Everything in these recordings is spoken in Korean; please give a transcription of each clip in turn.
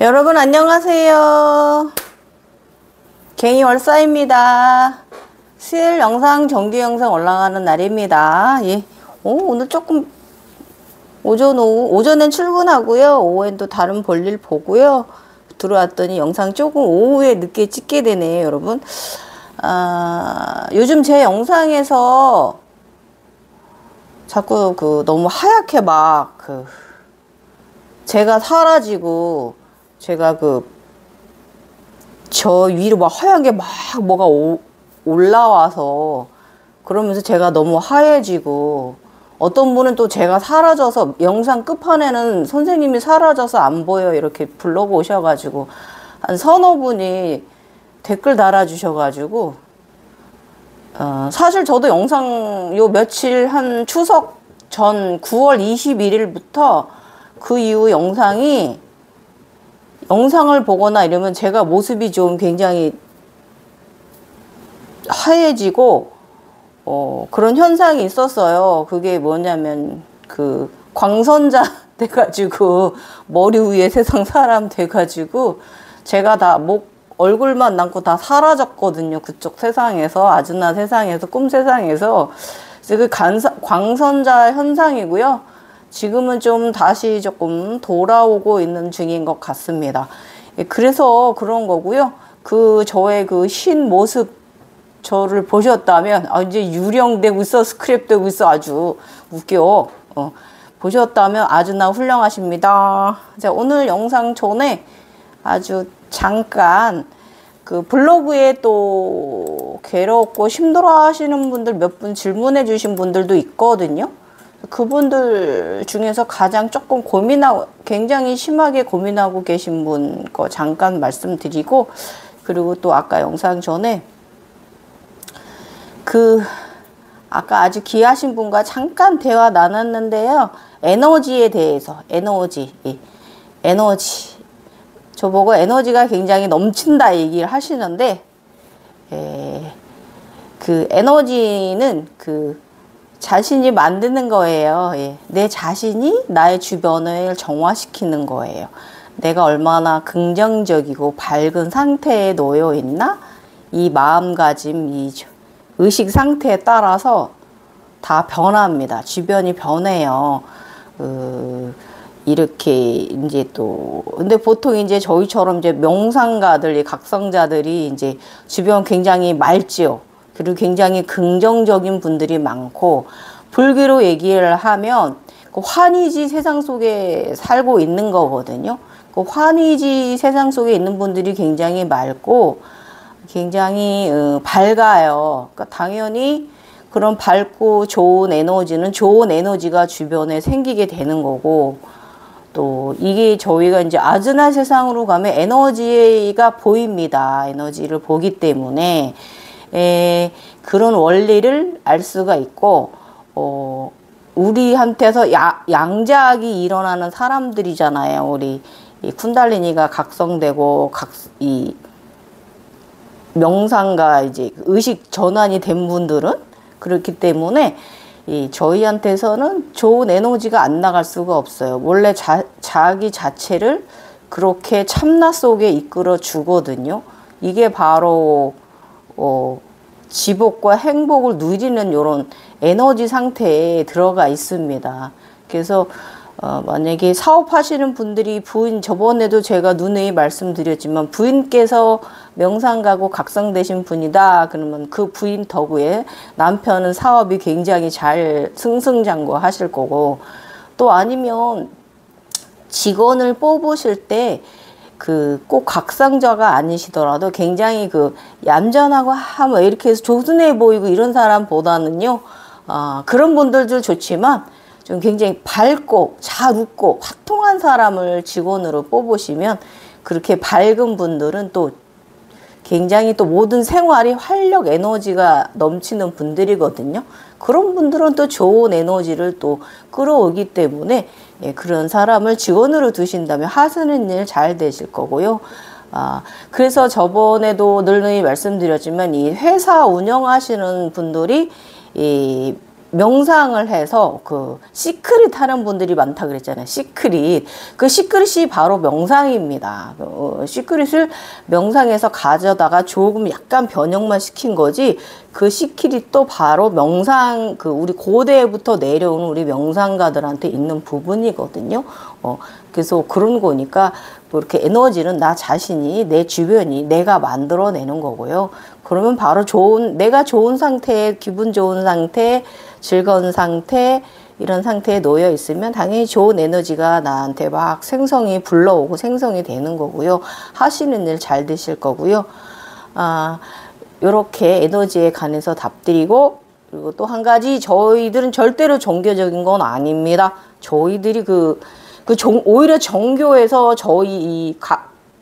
여러분 안녕하세요. 갱이월사입니다. 수요일 영상 정규 영상 올라가는 날입니다. 예. 오늘 조금 오전엔 출근하고요. 오후엔 또 다른 볼일 보고요. 들어왔더니 영상 조금 오후에 늦게 찍게 되네요, 여러분. 요즘 제 영상에서 자꾸 너무 하얗게 제가 사라지고 제가 저 위로 하얀 게 뭐가 올라와서 그러면서 제가 너무 하얘지고, 어떤 분은 또 제가 사라져서 영상 끝판에는 선생님이 사라져서 안 보여 이렇게 블로그 오셔가지고 한 서너 분이 댓글 달아주셔가지고, 사실 저도 영상 요 며칠 한 추석 전 9월 21일부터 그 이후 영상을 보거나 이러면 제가 모습이 좀 굉장히 하얘지고 그런 현상이 있었어요. 그게 뭐냐면 광선자 돼가지고 머리 위에 세상 사람 돼가지고 제가 다 얼굴만 남고 다 사라졌거든요. 그쪽 세상에서, 아즈나 세상에서, 꿈 세상에서. 그 광선자 현상이고요. 지금은 좀 다시 조금 돌아오고 있는 중인 것 같습니다. 그래서 그런 거고요. 저의 흰 모습 저를 보셨다면, 이제 유령되고 있어, 스크랩되고 있어, 아주 웃겨. 보셨다면 아즈나 훌륭하십니다. 자, 오늘 영상 전에 아주 잠깐 블로그에 또 괴롭고 힘들어 하시는 분들 몇 분 질문해 주신 분들도 있거든요. 그분들 중에서 가장 조금 굉장히 심하게 고민하고 계신 분 거 잠깐 말씀드리고, 그리고 또 아까 영상 전에 아까 아주 귀하신 분과 잠깐 대화 나눴는데요. 에너지에 대해서, 에너지. 저보고 에너지가 굉장히 넘친다 얘기를 하시는데, 에너지는 자신이 만드는 거예요. 내 자신이 나의 주변을 정화시키는 거예요. 내가 얼마나 긍정적이고 밝은 상태에 놓여 있나? 이 마음가짐, 이 의식 상태에 따라서 다 변합니다. 주변이 변해요. 이렇게 이제 근데 보통 이제 저희처럼 이제 명상가들, 각성자들이 이제 주변 굉장히 맑지요. 그리고 굉장히 긍정적인 분들이 많고, 불교로 얘기를 하면 환희지 세상 속에 살고 있는 거거든요. 환희지 세상 속에 있는 분들이 굉장히 맑고 굉장히 밝아요. 그러니까 당연히 그런 밝고 좋은 에너지는 좋은 에너지가 주변에 생기게 되는 거고, 또 이게 저희가 이제 아즈나 세상으로 가면 에너지가 보입니다. 에너지를 보기 때문에 그런 원리를 알 수가 있고, 우리한테서 양자학이 일어나는 사람들이잖아요. 우리 이 쿤달리니가 각성되고 이 명상과 이제 의식 전환이 된 분들은 그렇기 때문에 저희한테서는 좋은 에너지가 안 나갈 수가 없어요. 원래 자기 자체를 그렇게 참나 속에 이끌어 주거든요. 이게 바로 지복과 행복을 누리는 이런 에너지 상태에 들어가 있습니다. 그래서 만약에 사업하시는 분들이 저번에도 제가 누누이 말씀드렸지만, 부인께서 명상 가고 각성되신 분이다 그러면 그 부인 덕후에 남편은 사업이 굉장히 잘 승승장구 하실 거고, 또 아니면 직원을 뽑으실 때 꼭 각성자가 아니시더라도 굉장히 얌전하고 뭐 이렇게 해서 조순해 보이고 이런 사람보다는요, 그런 분들도 좋지만 좀 굉장히 밝고 잘 웃고 화통한 사람을 직원으로 뽑으시면, 그렇게 밝은 분들은 또 굉장히 또 모든 생활이 활력 에너지가 넘치는 분들이거든요. 그런 분들은 또 좋은 에너지를 또 끌어오기 때문에 그런 사람을 직원으로 두신다면 하시는 일 잘 되실 거고요. 그래서 저번에도 늘 말씀드렸지만, 이 회사 운영하시는 분들이 명상을 해서 그 시크릿 하는 분들이 많다 그랬잖아요. 시크릿. 그 시크릿이 바로 명상입니다. 시크릿을 명상에서 가져다가 조금 약간 변형만 시킨 거지, 그 시크릿도 바로 명상, 그 우리 고대부터 내려오는 우리 명상가들한테 있는 부분이거든요. 그래서 그런 거니까 뭐 이렇게 에너지는 나 자신이, 내 주변이 내가 만들어내는 거고요. 그러면 바로 내가 좋은 상태, 기분 좋은 상태, 즐거운 상태, 이런 상태에 놓여 있으면 당연히 좋은 에너지가 나한테 막 불러오고 생성이 되는 거고요. 하시는 일 잘 되실 거고요. 요렇게 에너지에 관해서 답드리고, 그리고 또 한 가지, 저희들은 절대로 종교적인 건 아닙니다. 저희들이 오히려 정교에서 저희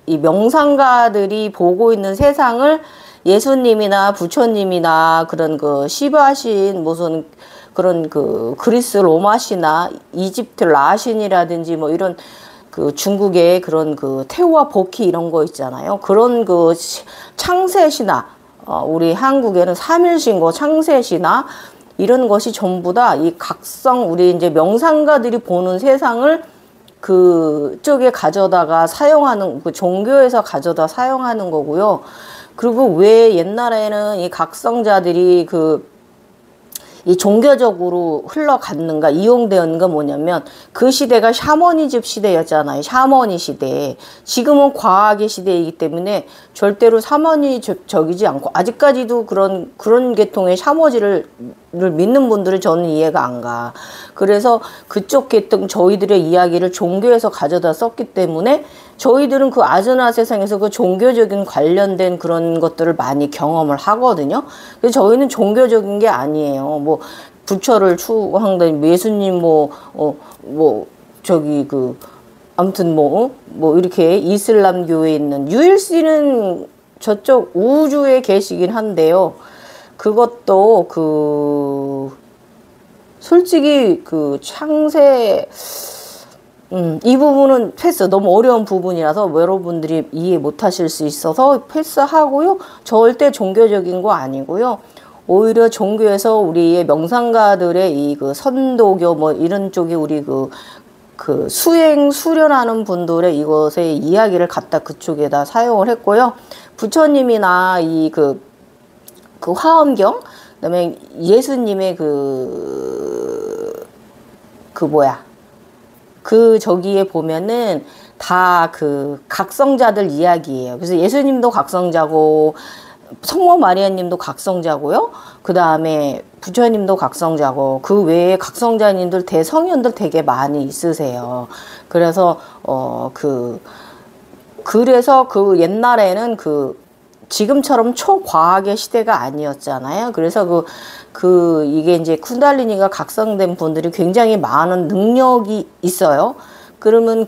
이 명상가들이 보고 있는 세상을 예수님이나 부처님이나 그런 시바신 무슨 그런 그리스 로마시나 이집트 라신이라든지 뭐 이런 중국의 그런 태우와 보키 이런 거 있잖아요. 그런 창세시나 우리 한국에는 삼일신고 창세시나 이런 것이 전부 다 이 각성, 우리 이제 명상가들이 보는 세상을 그쪽에 가져다가 사용하는, 종교에서 가져다 사용하는 거고요. 그리고 왜 옛날에는 이 각성자들이 이 종교적으로 흘러갔는가, 이용되었는가 뭐냐면, 그 시대가 샤머니즘 시대였잖아요. 샤머니 시대. 지금은 과학의 시대이기 때문에 절대로 샤머니적이지 않고, 아직까지도 그런 계통의 샤머지를 믿는 분들은 저는 이해가 안 가. 그래서 그쪽 계통, 저희들의 이야기를 종교에서 가져다 썼기 때문에 저희들은 그 아즈나 세상에서 그 종교적인 관련된 그런 것들을 많이 경험을 하거든요. 그래서 저희는 종교적인 게 아니에요. 뭐 부처를 추구한다니, 예수님 아무튼 이렇게 이슬람교에 있는 유일신은 저쪽 우주에 계시긴 한데요. 그것도 솔직히 창세, 이 부분은 패스, 너무 어려운 부분이라서 여러분들이 이해 못 하실 수 있어서 패스하고요. 절대 종교적인 거 아니고요. 오히려 종교에서 우리의 명상가들의 이 선도교 뭐 이런 쪽이 우리 수련하는 분들의 이것의 이야기를 갖다 그쪽에다 사용을 했고요. 부처님이나 화엄경, 그다음에 예수님의 저기에 보면은 다 각성자들 이야기예요. 그래서 예수님도 각성자고, 성모 마리아님도 각성자고요. 그 다음에 부처님도 각성자고, 그 외에 각성자님들, 대성현들 되게 많이 있으세요. 그래서, 그래서 옛날에는 지금처럼 초과학의 시대가 아니었잖아요. 그래서 이게 이제 쿤달리니가 각성된 분들이 굉장히 많은 능력이 있어요. 그러면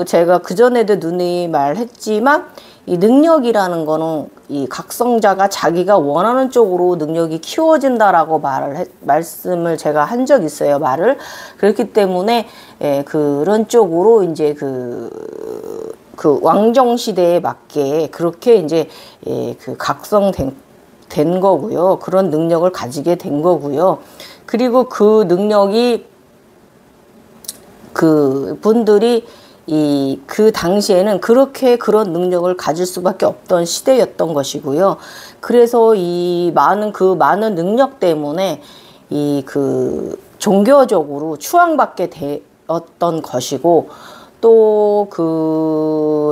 제가 그전에도 누누이 말했지만, 이 능력이라는 거는 이 각성자가 자기가 원하는 쪽으로 능력이 키워진다라고 말씀을 제가 한 적 있어요. 그렇기 때문에, 그런 쪽으로 이제 왕정 시대에 맞게 그렇게 이제 각성된 거고요. 그런 능력을 가지게 된 거고요. 그리고 그 능력이 분들이 그 당시에는 그렇게 그런 능력을 가질 수밖에 없던 시대였던 것이고요. 그래서 많은 능력 때문에 종교적으로 추앙받게 되었던 것이고, 또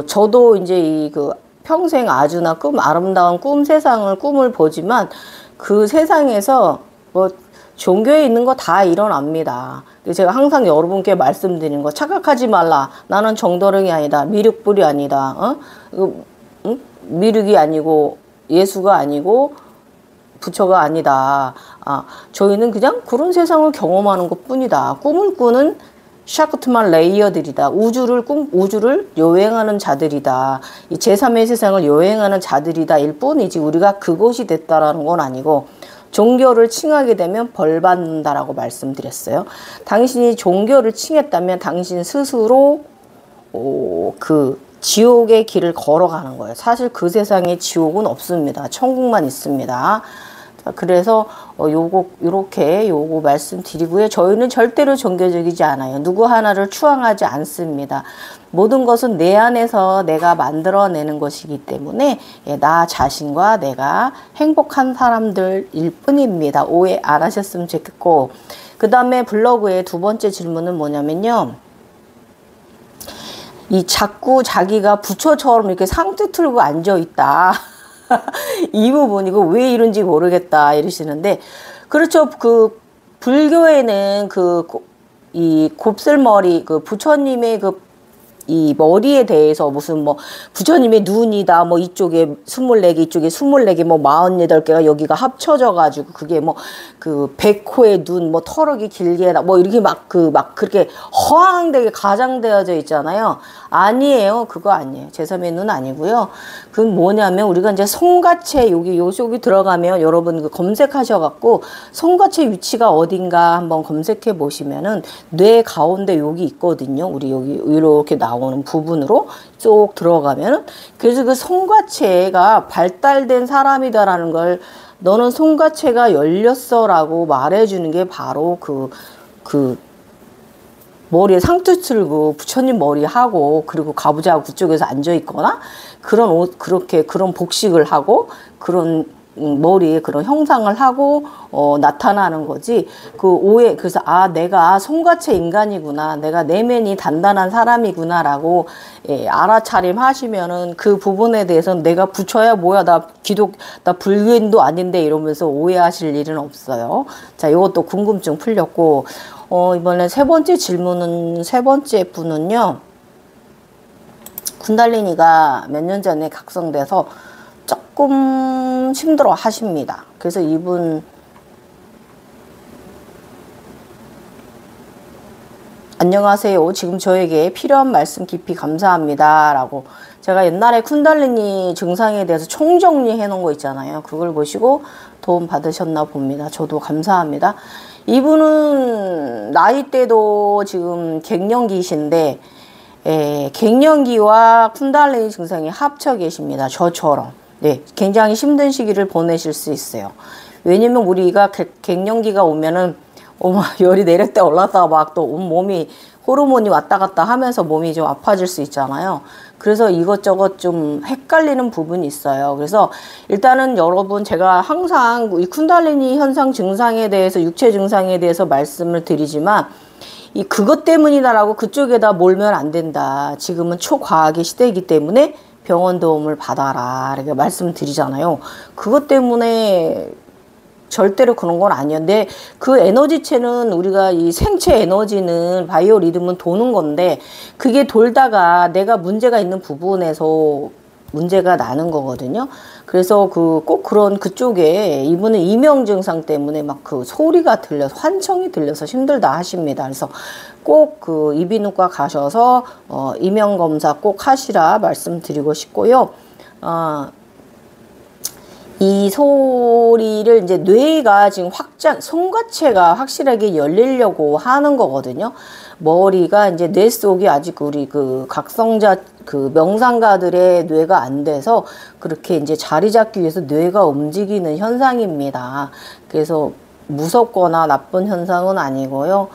저도 이제 평생 아주나 아름다운 꿈을 보지만 그 세상에서 종교에 있는 거 다 일어납니다. 제가 항상 여러분께 말씀드리는 거, 착각하지 말라. 나는 정도령이 아니다. 미륵불이 아니다. 미륵이 아니고 예수가 아니고 부처가 아니다. 저희는 그냥 그런 세상을 경험하는 것 뿐이다. 꿈을 꾸는 샤크트만 레이어들이다. 우주를 여행하는 자들이다. 이 제3의 세상을 여행하는 자들이다. 일 뿐이지 우리가 그것이 됐다라는 건 아니고, 종교를 칭하게 되면 벌 받는다라고 말씀드렸어요. 당신이 종교를 칭했다면 당신 스스로 지옥의 길을 걸어가는 거예요. 사실 그 세상에 지옥은 없습니다. 천국만 있습니다. 자, 그래서 요거 말씀드리고요. 저희는 절대로 종교적이지 않아요. 누구 하나를 추앙하지 않습니다. 모든 것은 내 안에서 내가 만들어내는 것이기 때문에 나 자신과 내가 행복한 사람들일 뿐입니다. 오해 안 하셨으면 좋겠고, 그 다음에 블로그의 두 번째 질문은 뭐냐면요. 이 자꾸 자기가 부처처럼 이렇게 상투 틀고 앉아있다. 이 부분이고 왜 이런지 모르겠다 이러시는데, 그렇죠. 그 불교에는 이 곱슬머리 부처님의 이 머리에 대해서 무슨 뭐 부처님의 눈이다 뭐 이쪽에 24개 이쪽에 24개 뭐 48개가 여기가 합쳐져 가지고 그게 뭐 그 백호의 눈 뭐 털럭이 길게 뭐 이렇게 막 그렇게 허황되게 가장되어져 있잖아요. 아니에요. 그거 아니에요. 제3의 눈 아니고요. 그건 뭐냐면 우리가 이제 송가체 여기 들어가면 여러분 검색하셔 갖고 송가체 위치가 어딘가 한번 검색해 보시면은 뇌 가운데 여기 있거든요. 우리 여기 이렇게 나오는 부분으로 쭉 들어가면은, 그래서 그 송가체가 발달된 사람이다라는 걸, 너는 송가체가 열렸어라고 말해주는 게 바로 머리에 상투 틀고 부처님 머리 하고 그리고 가부좌 그쪽에서 앉아 있거나 그런 옷 그렇게 그런 복식을 하고 그런 머리에 그런 형상을 하고 나타나는 거지. 그 오해, 그래서 내가 송가체 인간이구나, 내가 내면이 단단한 사람이구나라고 알아차림 하시면은 그 부분에 대해서는 내가 부처야 뭐야, 나 불교인도 아닌데 이러면서 오해하실 일은 없어요. 자, 이것도 궁금증 풀렸고, 이번에 세 번째 질문은, 세 번째 분은요, 쿤달리니가 몇 년 전에 각성돼서 조금 힘들어 하십니다. 그래서 이분, 안녕하세요. 지금 저에게 필요한 말씀 깊이 감사합니다. 라고, 제가 옛날에 쿤달리니 증상에 대해서 총정리해 놓은 거 있잖아요. 그걸 보시고 도움 받으셨나 봅니다. 저도 감사합니다. 이분은 나이대도 지금 갱년기이신데, 갱년기와 쿤달리니 증상이 합쳐 계십니다. 저처럼. 네, 굉장히 힘든 시기를 보내실 수 있어요. 왜냐면 우리가 갱년기가 오면은 열이 내렸다 올랐다가 막 또 온몸이 호르몬이 왔다 갔다 하면서 몸이 좀 아파질 수 있잖아요. 그래서 이것저것 좀 헷갈리는 부분이 있어요. 그래서 일단은 여러분, 제가 항상 이 쿤달리니 현상 증상에 대해서, 육체 증상에 대해서 말씀을 드리지만, 그것 때문이다라고 그쪽에다 몰면 안 된다. 지금은 초과학의 시대이기 때문에 병원 도움을 받아라, 이렇게 말씀드리잖아요. 그것 때문에 절대로 그런 건 아니에요. 근데 그 에너지체는, 우리가 이 생체 에너지는, 바이오 리듬은 도는 건데, 그게 돌다가 내가 문제가 있는 부분에서 문제가 나는 거거든요. 그래서 꼭 그쪽에 이분은 이명 증상 때문에 막 소리가 들려서, 환청이 들려서 힘들다 하십니다. 그래서 꼭 이비인후과 가셔서 이명 검사 꼭 하시라 말씀드리고 싶고요. 이 소리를 이제 뇌가 지금 송가체가 확실하게 열리려고 하는 거거든요. 머리가 이제 뇌 속이 아직 우리 각성자 명상가들의 뇌가 안 돼서 그렇게 이제 자리 잡기 위해서 뇌가 움직이는 현상입니다. 그래서 무섭거나 나쁜 현상은 아니고요.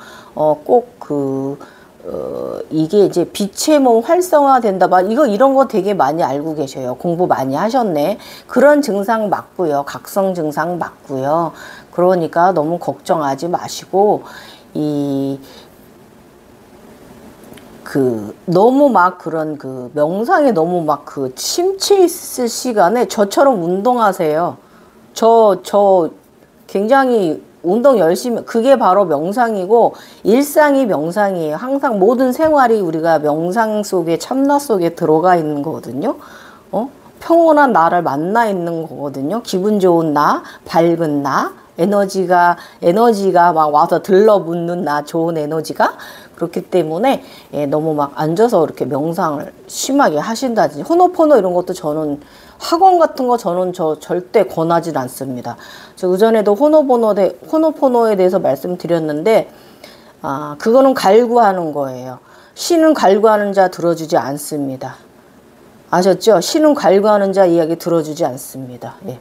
이게 이제 빛의 몸 활성화된다. 이런 거 되게 많이 알고 계셔요. 공부 많이 하셨네. 그런 증상 맞고요. 각성 증상 맞고요. 그러니까 너무 걱정하지 마시고, 너무 막 그런 명상에 너무 막 침체 있을 시간에 저처럼 운동하세요. 저 굉장히 운동 열심히, 그게 바로 명상이고, 일상이 명상이에요. 항상 모든 생활이 우리가 명상 속에, 참나 속에 들어가 있는 거거든요. 평온한 나를 만나 있는 거거든요. 기분 좋은 나, 밝은 나, 에너지가 막 와서 들러붙는 나, 좋은 에너지가. 그렇기 때문에 너무 막 앉아서 이렇게 명상을 심하게 하신다든지, 호노포노 이런 것도 저는, 학원 같은 거 저는 절대 권하지 않습니다. 저 그전에도 호노포노에 대해서 말씀드렸는데, 그거는 갈구하는 거예요. 신은 갈구하는 자 들어주지 않습니다. 아셨죠? 신은 갈구하는 자 이야기 들어주지 않습니다. 예.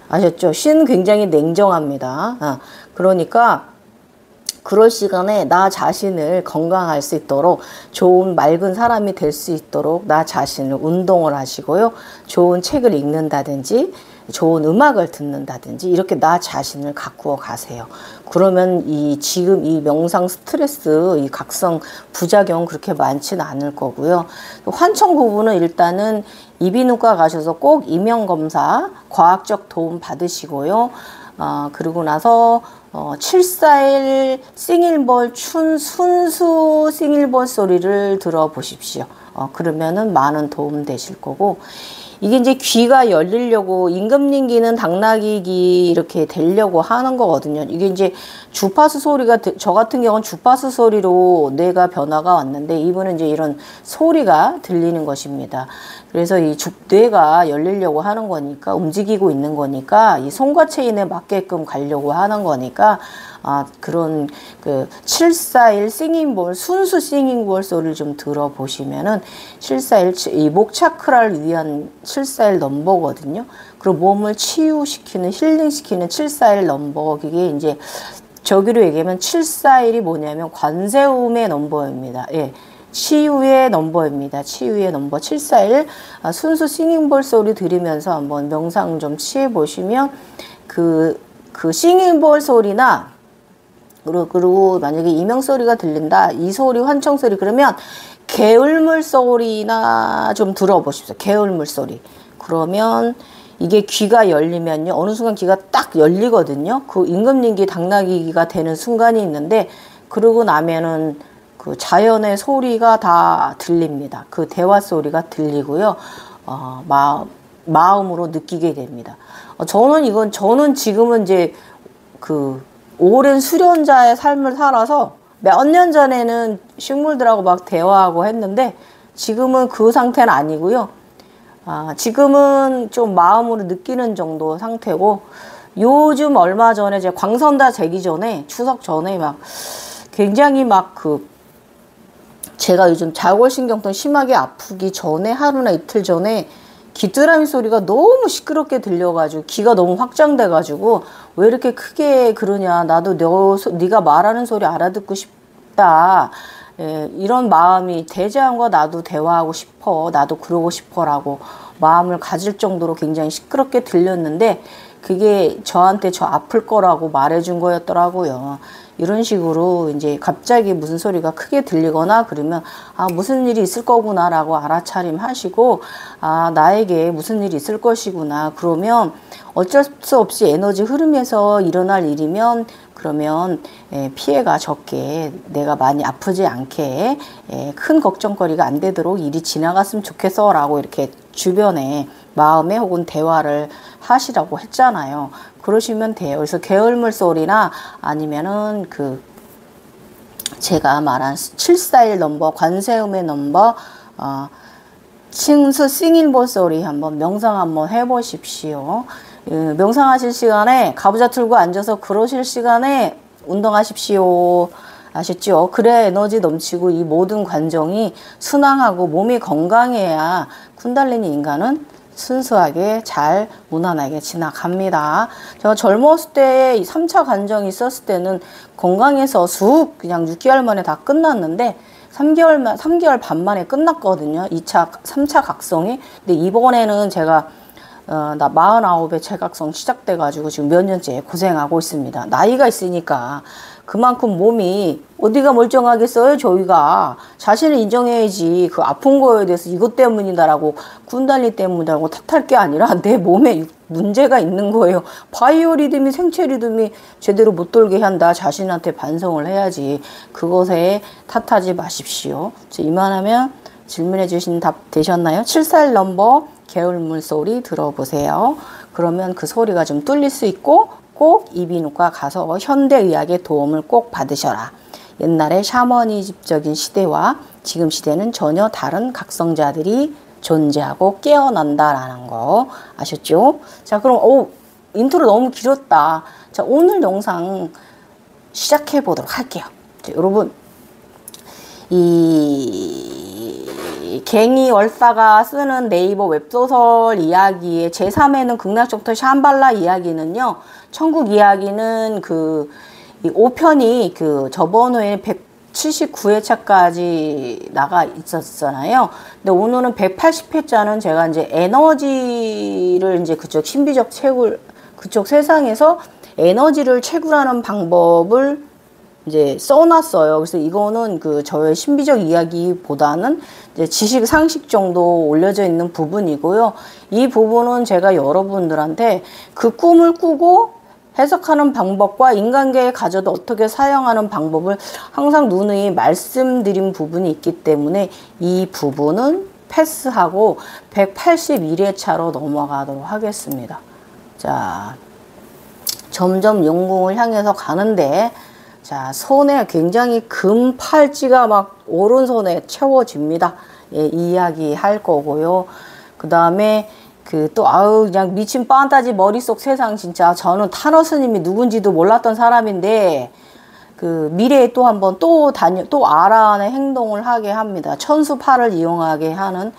아셨죠? 신은 굉장히 냉정합니다. 그러니까 그럴 시간에 나 자신을 건강할 수 있도록 좋은 맑은 사람이 될 수 있도록 나 자신을 운동을 하시고요. 좋은 책을 읽는다든지 좋은 음악을 듣는다든지 이렇게 나 자신을 가꾸어 가세요. 그러면 지금 이 명상 스트레스, 이 각성 부작용 그렇게 많지는 않을 거고요. 환청 부분은 일단은 이비인후과 가셔서 꼭 이명검사 과학적 도움 받으시고요. 그리고 나서 741 싱일볼 순수 싱일볼 소리를 들어보십시오. 그러면은 많은 도움 되실 거고, 이게 이제 귀가 열리려고 임금님기는 당나귀기 이렇게 되려고 하는 거거든요. 이게 이제 주파수 소리가, 저 같은 경우는 주파수 소리로 뇌가 변화가 왔는데 이분은 이제 이런 소리가 들리는 것입니다. 그래서 이 뇌가 열리려고 하는 거니까, 움직이고 있는 거니까 이 손과 체인에 맞게끔 가려고 하는 거니까 그런 그 741 싱잉볼, 순수 싱잉볼 소리를 좀 들어보시면은 741 이 목 차크라를 위한 741 넘버거든요. 그리고 몸을 치유시키는, 힐링시키는 741 넘버, 그게 이제 저기로 얘기하면 741이 뭐냐면 관세음의 넘버입니다. 예. 치유의 넘버입니다. 치유의 넘버 741 순수 싱잉볼 소리 들으면서 한번 명상 좀 취해 보시면 그 싱잉볼 소리나 그리고 만약에 이명 소리가 들린다, 이 소리, 환청 소리, 그러면 개울물 소리나 좀 들어보십시오. 개울물 소리. 그러면 이게 귀가 열리면요, 어느 순간 귀가 딱 열리거든요. 그 임금님기 당나귀가 되는 순간이 있는데, 그러고 나면은 그 자연의 소리가 다 들립니다. 그 대화 소리가 들리고요. 마음으로 느끼게 됩니다. 저는 지금은 이제 그 오랜 수련자의 삶을 살아서 몇 년 전에는 식물들하고 막 대화하고 했는데 지금은 그 상태는 아니고요. 지금은 좀 마음으로 느끼는 정도 상태고, 요즘 얼마 전에 제가 광선다 재기 전에, 추석 전에 막 굉장히 제가 요즘 자골신경통 심하게 아프기 전에 하루나 이틀 전에 귀뚜라미 소리가 너무 시끄럽게 들려가지고 귀가 너무 확장돼가지고 왜 이렇게 크게 그러냐, 나도 네가 말하는 소리 알아듣고 싶다, 이런 마음이, 대자연과 나도 대화하고 싶어, 나도 그러고 싶어라고 마음을 가질 정도로 굉장히 시끄럽게 들렸는데 그게 저한테 저 아플 거라고 말해준 거였더라고요. 이런 식으로 이제 갑자기 무슨 소리가 크게 들리거나 그러면 무슨 일이 있을 거구나라고 알아차림 하시고, 나에게 무슨 일이 있을 것이구나, 그러면 어쩔 수 없이 에너지 흐름에서 일어날 일이면 그러면 피해가 적게, 내가 많이 아프지 않게, 큰 걱정거리가 안 되도록 일이 지나갔으면 좋겠어 라고 이렇게 주변에 마음에 혹은 대화를 하시라고 했잖아요. 그러시면 돼요. 그래서 개울물 소리나 아니면은 제가 말한 741 넘버, 관세음의 넘버, 칭수 싱잉볼 소리 한번 명상 한번 해보십시오. 명상하실 시간에 가부좌 틀고 앉아서 그러실 시간에 운동하십시오. 아셨죠? 그래야 에너지 넘치고 이 모든 관정이 순항하고 몸이 건강해야 쿤달리니 인간은 순수하게 잘 무난하게 지나갑니다. 제가 젊었을 때 3차 관정이 있었을 때는 건강해서 그냥 6개월 만에 다 끝났는데 3개월 반 만에 끝났거든요. 3차 각성이. 근데 이번에는 제가 나 49에 재각성 시작돼가지고 지금 몇 년째 고생하고 있습니다. 나이가 있으니까 그만큼 몸이 어디가 멀쩡하겠어요. 저희가 자신을 인정해야지. 그 아픈 거에 대해서 이것 때문이다라고, 쿤달리 때문이다라고 탓할 게 아니라 내 몸에 문제가 있는 거예요. 바이오 리듬이, 생체 리듬이 제대로 못 돌게 한다. 자신한테 반성을 해야지. 그것에 탓하지 마십시오. 이만하면 질문해 주신 답 되셨나요? 741 넘버 개울물 소리 들어보세요. 그러면 그 소리가 좀 뚫릴 수 있고, 꼭 이비인후과 가서 현대의학의 도움을 꼭 받으셔라. 옛날에 샤머니즘적인 시대와 지금 시대는 전혀 다른 각성자들이 존재하고 깨어난다라는 거 아셨죠? 자, 그럼 인트로 너무 길었다. 자, 오늘 영상 시작해 보도록 할게요. 자, 여러분, 이 갱이 월사가 쓰는 네이버 웹소설 이야기의 제3회는 극락족터 샴발라 이야기는요. 천국 이야기는 이 5편이 저번 회에 179회차까지 나가 있었잖아요. 근데 오늘은 180회차는 제가 이제 에너지를 이제 그쪽 신비적 채굴, 그쪽 세상에서 에너지를 채굴하는 방법을 이제 써놨어요. 그래서 이거는 저의 신비적 이야기보다는 이제 지식 상식 정도 올려져 있는 부분이고요. 이 부분은 제가 여러분들한테 그 꿈을 꾸고 해석하는 방법과 인간계에 가져도 어떻게 사용하는 방법을 항상 누누이 말씀드린 부분이 있기 때문에 이 부분은 패스하고 181회차로 넘어가도록 하겠습니다. 자, 점점 영궁을 향해서 가는데, 자, 손에 굉장히 금 팔찌가 막 오른손에 채워집니다. 예, 이야기 할 거고요. 그 다음에 그냥 미친 판타지 머릿속 세상 진짜 저는 타너 스님이 누군지도 몰랐던 사람인데 미래에 또 한번 또 아라한의 행동을 하게 합니다. 천수팔을 이용하게 하는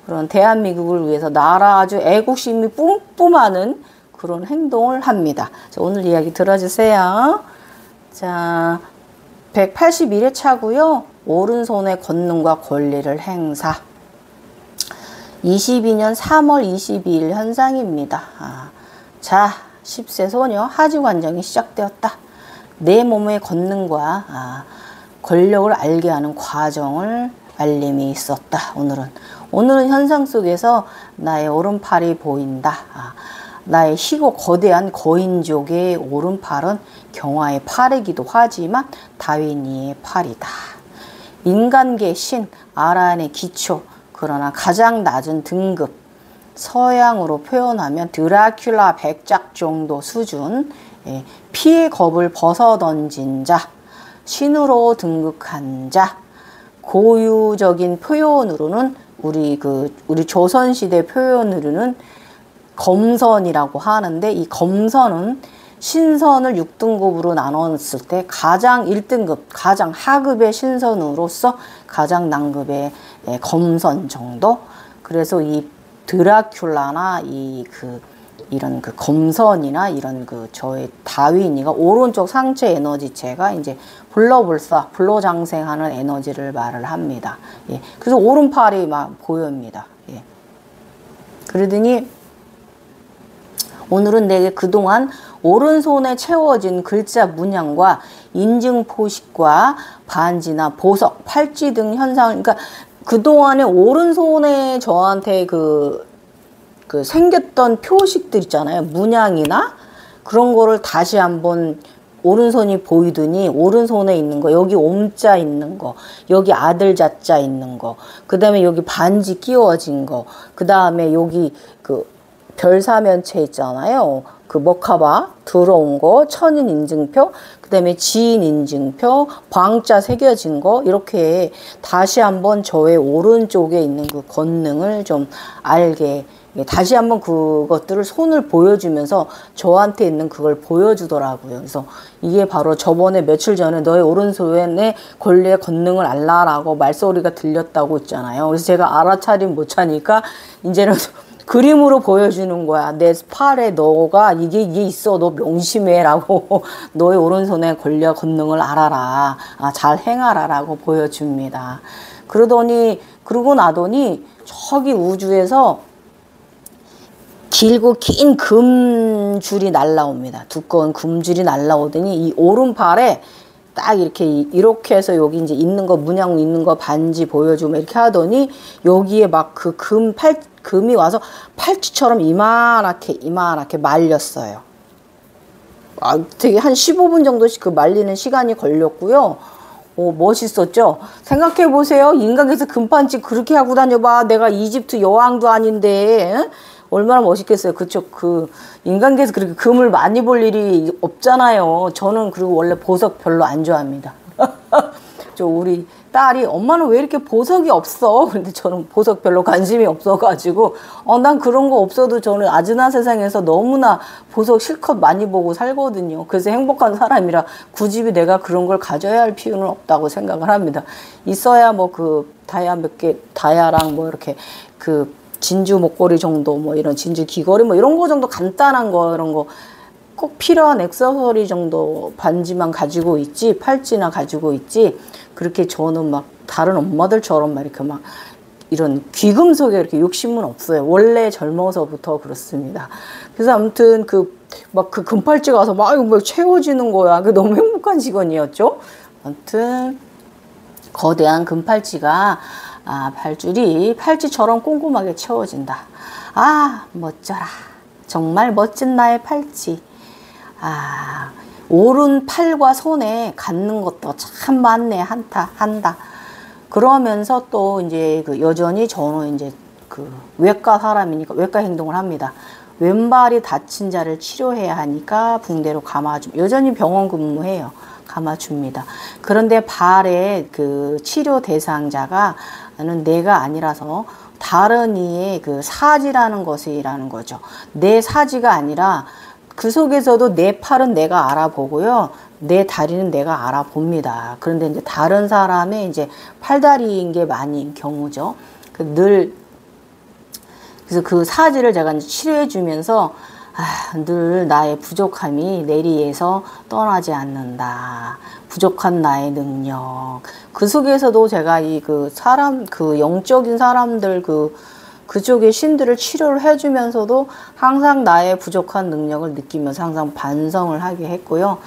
그런 대한민국을 위해서 나라 아주 애국심이 뿜뿜하는 그런 행동을 합니다. 자, 오늘 이야기 들어주세요. 자, 181회차고요. 오른손의 권능과 권리를 행사. 22년 3월 22일 현상입니다. 자, 10세 소녀 하지관정이 시작되었다. 내 몸의 권능과 권력을 알게 하는 과정을 알림이 있었다. 오늘은 현상 속에서 나의 오른팔이 보인다. 나의 희고 거대한 거인족의 오른팔은 경화의 팔이기도 하지만 다윈이의 팔이다. 인간계 신 아라한의 기초, 그러나 가장 낮은 등급, 서양으로 표현하면 드라큘라 백작 정도 수준, 피의 겁을 벗어던진 자, 신으로 등극한 자, 고유적인 표현으로는 우리 조선시대 표현으로는 검선이라고 하는데, 이 검선은 신선을 6등급으로 나눴을 때 가장 1등급, 가장 하급의 신선으로서 가장 난급의 검선 정도. 그래서 이 드라큘라나 이런 검선이나 이런 저의 다윈이가 오른쪽 상체 에너지체가 이제 불로장생하는 에너지를 말을 합니다. 예. 그래서 오른팔이 막 보입니다. 예. 그러더니 오늘은 내게 그동안 오른손에 채워진 글자 문양과 인증 포식과 반지나 보석, 팔찌 등 현상을, 그러니까 그동안에 오른손에 저한테 생겼던 표식들 있잖아요. 문양이나 그런 거를 다시 한번 오른손이 보이더니 오른손에 있는 거, 여기 옴자 있는 거, 여기 아들 자자 있는 거, 그 다음에 여기 반지 끼워진 거, 그 다음에 여기 별사면체 있잖아요. 머카바 들어온 거, 천인 인증표, 그 다음에 지인 인증표, 방자 새겨진 거, 이렇게 다시 한번 저의 오른쪽에 있는 그 권능을 좀 알게, 다시 한번 그것들을 손을 보여주면서 저한테 있는 그걸 보여주더라고요. 그래서 이게 바로 저번에 며칠 전에 너의 오른손의 권리의 권능을 알라라고 말소리가 들렸다고 했잖아요. 그래서 제가 알아차림 못 차니까 이제는 그림으로 보여주는 거야. 내 팔에 너가 이게 있어. 너 명심해라고. 너의 오른손의 권리와 권능을 알아라. 잘 행하라라고 보여줍니다. 그러고 나더니 저기 우주에서 길고 긴 금줄이 날라옵니다. 두꺼운 금줄이 날라오더니 이 오른팔에 딱 이렇게 해서 여기 이제 있는 거, 문양 있는 거 반지 보여주면 이렇게 하더니 여기에 막 금이 와서 팔찌처럼 이만하게 말렸어요. 되게 한 15분 정도씩 말리는 시간이 걸렸고요. 멋있었죠? 생각해보세요. 인간에서 금판찌 그렇게 하고 다녀봐. 내가 이집트 여왕도 아닌데, 응? 얼마나 멋있겠어요. 그쪽 인간계에서 그렇게 금을 많이 볼 일이 없잖아요. 저는 그리고 원래 보석 별로 안 좋아합니다. 저 우리 딸이 엄마는 왜 이렇게 보석이 없어? 근데 저는 보석 별로 관심이 없어가지고 난 그런 거 없어도 저는 아즈나 세상에서 너무나 보석 실컷 많이 보고 살거든요. 그래서 행복한 사람이라 굳이 내가 그런 걸 가져야 할 필요는 없다고 생각을 합니다. 있어야 뭐 그 다이아 몇 개, 다이아랑 뭐 이렇게 그 진주 목걸이 정도, 뭐 이런 진주 귀걸이 뭐 이런 거 정도 간단한 거, 이런 거 꼭 필요한 액세서리 정도 반지만 가지고 있지, 팔찌나 가지고 있지, 그렇게 저는 막 다른 엄마들처럼 막 이렇게 막 이런 귀금속에 이렇게 욕심은 없어요. 원래 젊어서부터 그렇습니다. 그래서 아무튼 막 그 금팔찌 가서 막 이거 뭐 채워지는 거야. 그 너무 행복한 시간이었죠. 아무튼 거대한 금팔찌가 팔줄이 팔찌처럼 꼼꼼하게 채워진다. 아, 멋져라. 정말 멋진 나의 팔찌. 오른 팔과 손에 갖는 것도 참 많네. 한다. 그러면서 또 이제 여전히 저는 이제 외과 사람이니까 외과 행동을 합니다. 왼발이 다친 자를 치료해야 하니까 붕대로 여전히 병원 근무해요. 감아줍니다. 그런데 발의 치료 대상자가는 내가 아니라서 다른 이의 사지라는 것이라는 거죠. 내 사지가 아니라 그 속에서도 내 팔은 내가 알아보고요. 내 다리는 내가 알아봅니다. 그런데 이제 다른 사람의 이제 팔다리인 게 많은 경우죠. 그래서 그 사지를 제가 이제 치료해 주면서 늘 나의 부족함이 내리에서 떠나지 않는다. 부족한 나의 능력. 그 속에서도 제가 영적인 사람들 그쪽의 신들을 치료를 해주면서도 항상 나의 부족한 능력을 느끼면서 항상 반성을 하게 했고요.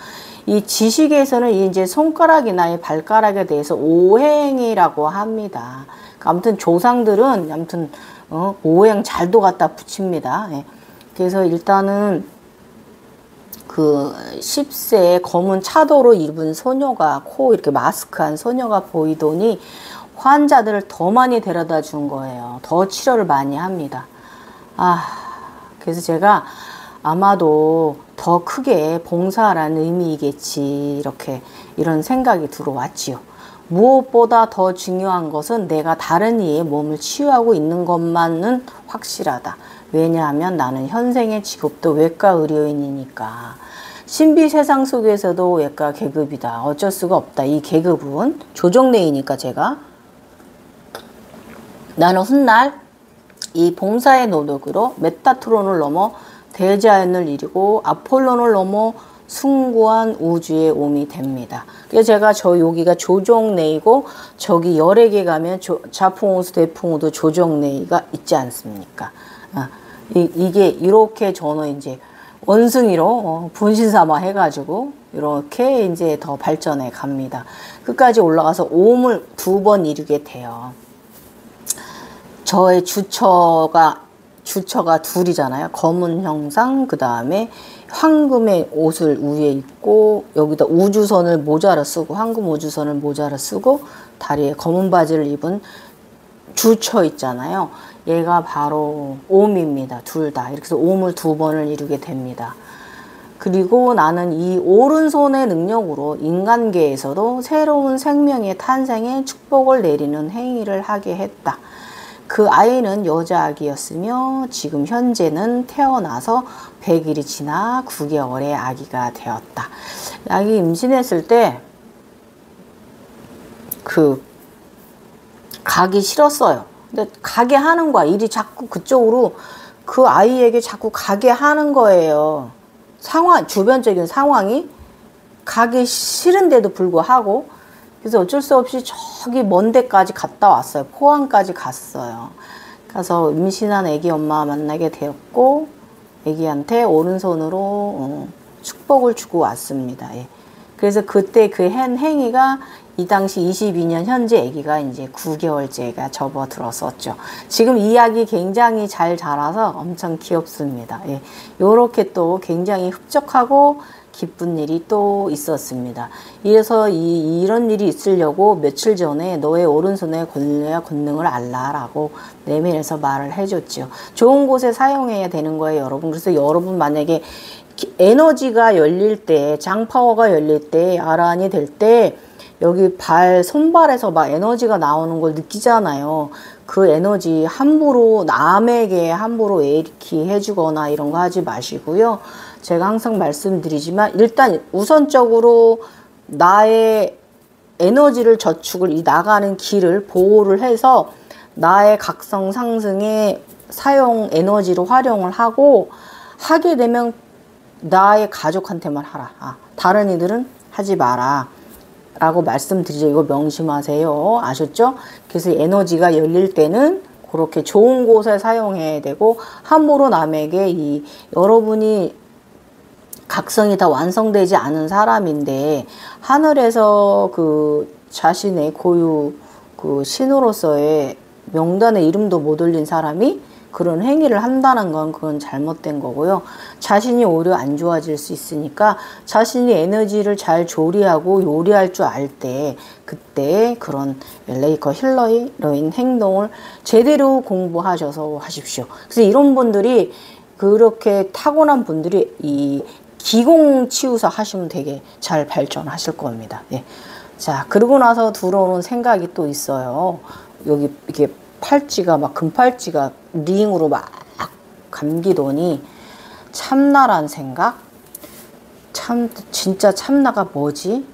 이 지식에서는 이제 손가락이나 이 발가락에 대해서 오행이라고 합니다. 아무튼 조상들은 오행 잘도 갖다 붙입니다. 예. 그래서 일단은 10세에 검은 차도로 입은 소녀가 이렇게 마스크한 소녀가 보이더니 환자들을 더 많이 데려다 준 거예요. 더 치료를 많이 합니다. 그래서 제가 아마도 더 크게 봉사라는 의미이겠지, 이런 생각이 들어왔지요. 무엇보다 더 중요한 것은 내가 다른 이의 몸을 치유하고 있는 것만은 확실하다. 왜냐하면 나는 현생의 직업도 외과 의료인이니까. 신비 세상 속에서도 외과 계급이다. 어쩔 수가 없다. 이 계급은 조정내이니까 제가 나는 훗날 이 봉사의 노력으로 메타트론을 넘어 대자연을 이루고 아폴론을 넘어 숭고한 우주의 옴이 됩니다. 그래서 제가 여기가 조정내이고 저기 열에게 가면 자풍호수 대풍호도 조정내이가 있지 않습니까? 이게 이렇게 저는 이제 원숭이로 분신사마 해가지고 이렇게 이제 더 발전해 갑니다. 끝까지 올라가서 옴을 2번 이루게 돼요. 저의 주처가 둘이잖아요. 검은 형상, 그 다음에 황금의 옷을 위에 입고 여기다 우주선을 모자로 쓰고 황금 우주선을 모자로 쓰고 다리에 검은 바지를 입은 주처 있잖아요. 얘가 바로 옴입니다. 둘 다. 이렇게 해서 옴을 2번을 이루게 됩니다. 그리고 나는 이 오른손의 능력으로 인간계에서도 새로운 생명의 탄생에 축복을 내리는 행위를 하게 했다. 그 아이는 여자아기였으며 지금 현재는 태어나서 100일이 지나 9개월의 아기가 되었다. 아기 임신했을 때 가기 싫었어요. 근데 가게 하는 거야. 일이 자꾸 그쪽으로 그 아이에게 자꾸 가게 하는 거예요. 주변적인 상황이 가기 싫은데도 불구하고. 그래서 어쩔 수 없이 저기 먼 데까지 갔다 왔어요. 포항까지 갔어요. 가서 임신한 아기 엄마 만나게 되었고 아기한테 오른손으로 축복을 주고 왔습니다. 예. 그래서 그때 그 행위가 이 당시 22년 현재 아기가 이제 9개월째가 접어들었었죠. 지금 이 아기 굉장히 잘 자라서 엄청 귀엽습니다. 예. 요렇게 또 굉장히 흡족하고 기쁜 일이 또 있었습니다. 이래서 이런 일이 있으려고 며칠 전에 너의 오른손에 걸려야 권능을 알라라고 내면에서 말을 해줬죠. 좋은 곳에 사용해야 되는 거예요, 여러분. 그래서 여러분 만약에 에너지가 열릴 때, 장파워가 열릴 때, 아란이 될 때 여기 손발에서 막 에너지가 나오는 걸 느끼잖아요. 그 에너지 함부로 남에게 함부로 이렇게 해주거나 이런 거 하지 마시고요. 제가 항상 말씀드리지만 일단 우선적으로 나의 에너지를 저축을 이 나가는 길을 보호를 해서 나의 각성 상승에 사용 에너지로 활용을 하고 하게 되면 나의 가족한테만 하라. 다른 이들은 하지 마라. 라고 말씀드리죠. 이거 명심하세요. 아셨죠? 그래서 에너지가 열릴 때는 그렇게 좋은 곳에 사용해야 되고 함부로 남에게 여러분이 각성이 다 완성되지 않은 사람인데 하늘에서 그 자신의 고유 그 신으로서의 명단에 이름도 못 올린 사람이 그런 행위를 한다는 건 그건 잘못된 거고요. 자신이 오히려 안 좋아질 수 있으니까 자신이 에너지를 잘 조리하고 요리할 줄 알 때 그때 그런 레이커 힐러인 행동을 제대로 공부하셔서 하십시오. 그래서 이런 분들이 그렇게 타고난 분들이 이 기공치유사 하시면 되게 잘 발전하실 겁니다. 예. 자, 그러고 나서 들어오는 생각이 또 있어요. 여기 이게 팔찌가 막 금팔찌가 링으로 막 감기더니 참나란 생각? 진짜 참나가 뭐지?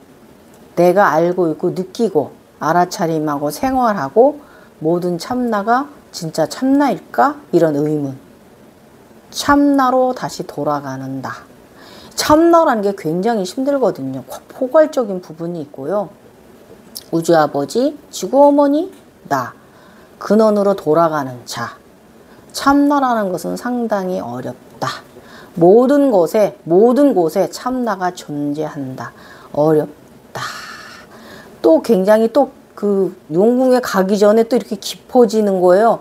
내가 알고 있고 느끼고 알아차림하고 생활하고 모든 참나가 진짜 참나일까? 이런 의문. 참나로 다시 돌아가는 나. 참나라는 게 굉장히 힘들거든요. 포괄적인 부분이 있고요. 우주 아버지, 지구 어머니, 나. 근원으로 돌아가는 자. 참나라는 것은 상당히 어렵다. 모든 곳에 참나가 존재한다. 어렵다. 또 굉장히 또 그 용궁에 가기 전에 또 이렇게 깊어지는 거예요.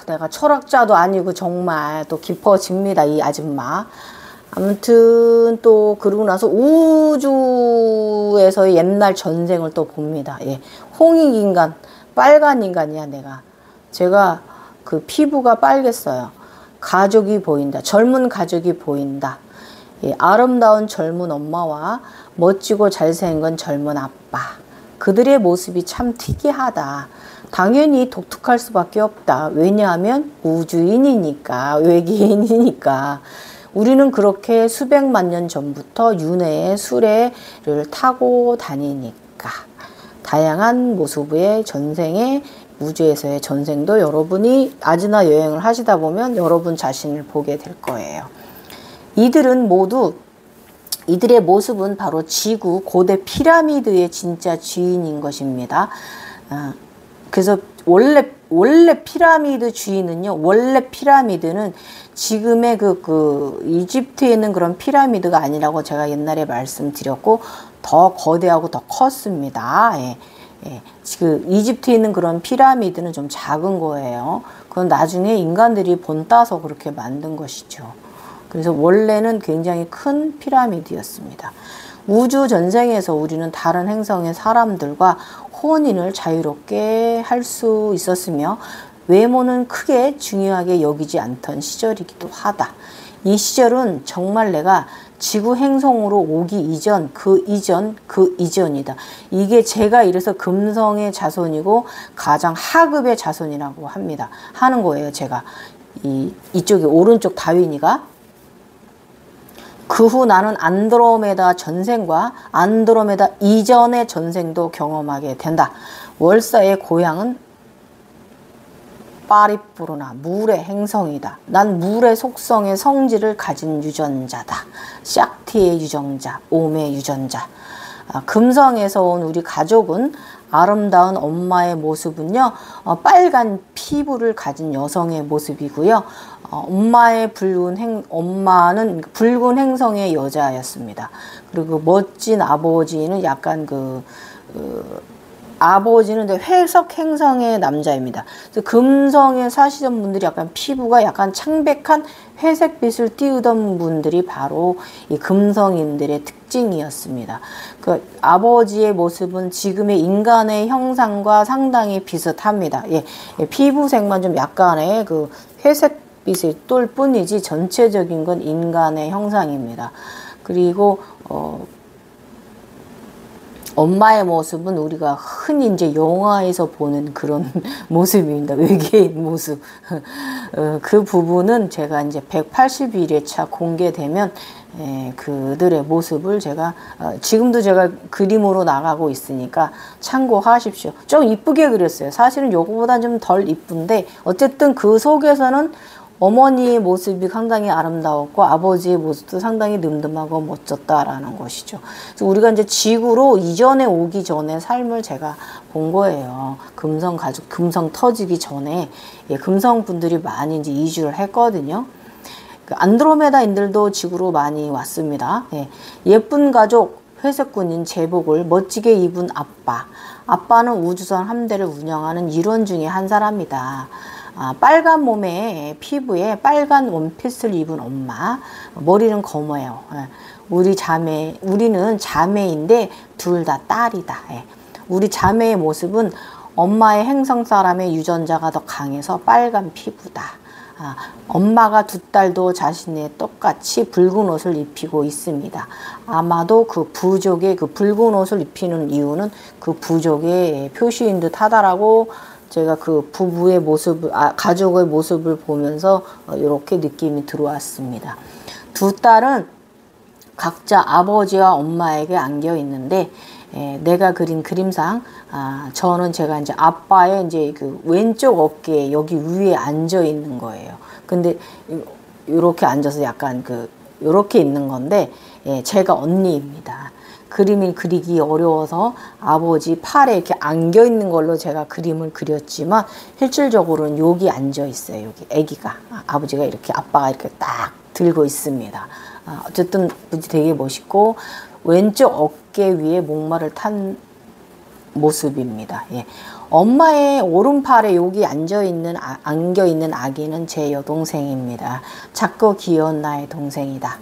내가 철학자도 아니고 정말 또 깊어집니다. 이 아줌마. 아무튼 또 그러고 나서 우주에서의 옛날 전생을 또 봅니다. 예. 홍익인간, 빨간 인간이야 내가. 제가 그 피부가 빨갰어요. 가족이 보인다. 젊은 가족이 보인다. 예. 아름다운 젊은 엄마와 멋지고 잘생긴 젊은 아빠. 그들의 모습이 참 특이하다. 당연히 독특할 수밖에 없다. 왜냐하면 우주인이니까, 외계인이니까. 우리는 그렇게 수백만 년 전부터 윤회의 수레를 타고 다니니까. 다양한 모습의 전생의 우주에서의 전생도 여러분이 아지나 여행을 하시다 보면 여러분 자신을 보게 될 거예요. 이들의 모습은 바로 지구 고대 피라미드의 진짜 주인인 것입니다. 그래서 원래 피라미드 주인은요, 원래 피라미드는 지금의 이집트에 있는 그런 피라미드가 아니라고 제가 옛날에 말씀드렸고, 더 거대하고 더 컸습니다. 예. 지금 이집트에 있는 그런 피라미드는 좀 작은 거예요. 그건 나중에 인간들이 본따서 그렇게 만든 것이죠. 그래서 원래는 굉장히 큰 피라미드였습니다. 우주 전생에서 우리는 다른 행성의 사람들과 혼인을 자유롭게 할 수 있었으며 외모는 크게 중요하게 여기지 않던 시절이기도 하다. 이 시절은 정말 내가 지구 행성으로 오기 이전, 그 이전이다. 이게 제가 이래서 금성의 자손이고 가장 하급의 자손이라고 하는 거예요. 제가 이쪽에 오른쪽 다윈이가. 그 후 나는 안드로메다 전생과 안드로메다 이전의 전생도 경험하게 된다. 월사의 고향은 파리푸르나 물의 행성이다. 난 물의 속성의 성질을 가진 유전자다. 샥티의 유전자, 옴의 유전자. 금성에서 온 우리 가족은 아름다운 엄마의 모습은요, 빨간 피부를 가진 여성의 모습이고요. 엄마는 붉은 행성의 여자였습니다. 그리고 멋진 아버지는 약간 아버지는 회색 행성의 남자입니다. 그래서 금성에 사시던 분들이 약간 피부가 약간 창백한 회색빛을 띄우던 분들이 바로 이 금성인들의 특징이었습니다. 그 아버지의 모습은 지금의 인간의 형상과 상당히 비슷합니다. 피부색만 좀 약간의 그 회색빛이 똘 뿐이지 전체적인 건 인간의 형상입니다. 그리고 엄마의 모습은 우리가 흔히 이제 영화에서 보는 그런 모습입니다. 외계인 모습. 그 부분은 제가 이제 181회차 공개되면 그들의 모습을 제가 지금도 제가 그림으로 나가고 있으니까 참고하십시오. 좀 이쁘게 그렸어요. 사실은 요거보다 좀 덜 이쁜데 어쨌든 그 속에서는 어머니의 모습이 상당히 아름다웠고 아버지의 모습도 상당히 늠름하고 멋졌다라는 것이죠. 그래서 우리가 이제 지구로 이전에 오기 전에 삶을 제가 본 거예요. 금성 가족, 금성 터지기 전에 금성 분들이 많이 이제 이주를 했거든요. 안드로메다인들도 지구로 많이 왔습니다. 예쁜 가족 회색군인 제복을 멋지게 입은 아빠. 아빠는 우주선 함대를 운영하는 일원 중에 한 사람이다. 빨간 몸에 피부에 빨간 원피스를 입은 엄마, 머리는 검어요. 우리는 자매인데 둘 다 딸이다. 우리 자매의 모습은 엄마의 행성 사람의 유전자가 더 강해서 빨간 피부다. 엄마가 두 딸도 자신의 똑같이 붉은 옷을 입히고 있습니다. 아마도 그 부족의 그 붉은 옷을 입히는 이유는 그 부족의 표시인 듯 하다라고 제가 그 부부의 모습을, 가족의 모습을 보면서 이렇게 느낌이 들어왔습니다. 두 딸은 각자 아버지와 엄마에게 안겨 있는데, 내가 그린 그림상, 저는 제가 이제 아빠의 이제 그 왼쪽 어깨에 여기 위에 앉아 있는 거예요. 근데 이렇게 앉아서 약간 이렇게 있는 건데, 제가 언니입니다. 그림을 그리기 어려워서 아버지 팔에 이렇게 안겨 있는 걸로 제가 그림을 그렸지만 실질적으로는 여기 앉아 있어요. 여기 아기가 아버지가 이렇게 아빠가 이렇게 딱 들고 있습니다. 어쨌든 되게 멋있고 왼쪽 어깨 위에 목마를 탄 모습입니다. 엄마의 오른팔에 여기 안겨 있는 아기는 제 여동생입니다. 작고 귀여운 나의 동생이다.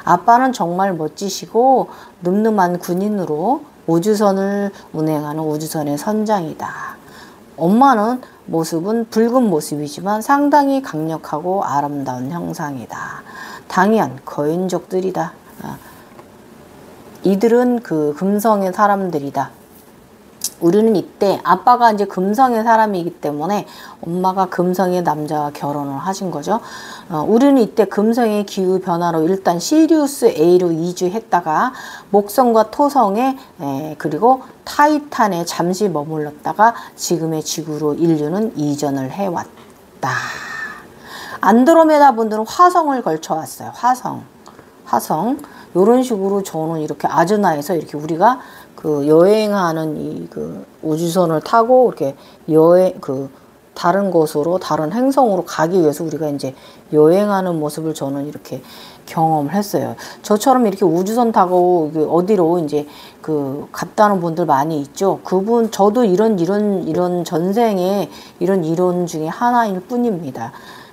아빠는 정말 멋지시고 늠름한 군인으로 우주선을 운행하는 우주선의 선장이다. 엄마는 모습은 붉은 모습이지만 상당히 강력하고 아름다운 형상이다. 당연 거인족들이다. 이들은 그 금성의 사람들이다. 우리는 이때 아빠가 이제 금성의 사람이기 때문에 엄마가 금성의 남자와 결혼을 하신 거죠. 우리는 이때 금성의 기후 변화로 일단 시리우스 A로 이주했다가 목성과 토성에 그리고 타이탄에 잠시 머물렀다가 지금의 지구로 인류는 이전을 해왔다. 안드로메다 분들은 화성을 걸쳐 왔어요. 화성. 이런 식으로 저는 이렇게 아즈나에서 이렇게 우리가 그 여행하는 이 그 우주선을 타고 이렇게 다른 곳으로 다른 행성으로 가기 위해서 우리가 이제 여행하는 모습을 저는 이렇게 경험을 했어요. 저처럼 이렇게 우주선 타고 어디로 이제 갔다는 분들 많이 있죠. 저도 이런 전생에 이런 이론 중에 하나일 뿐입니다.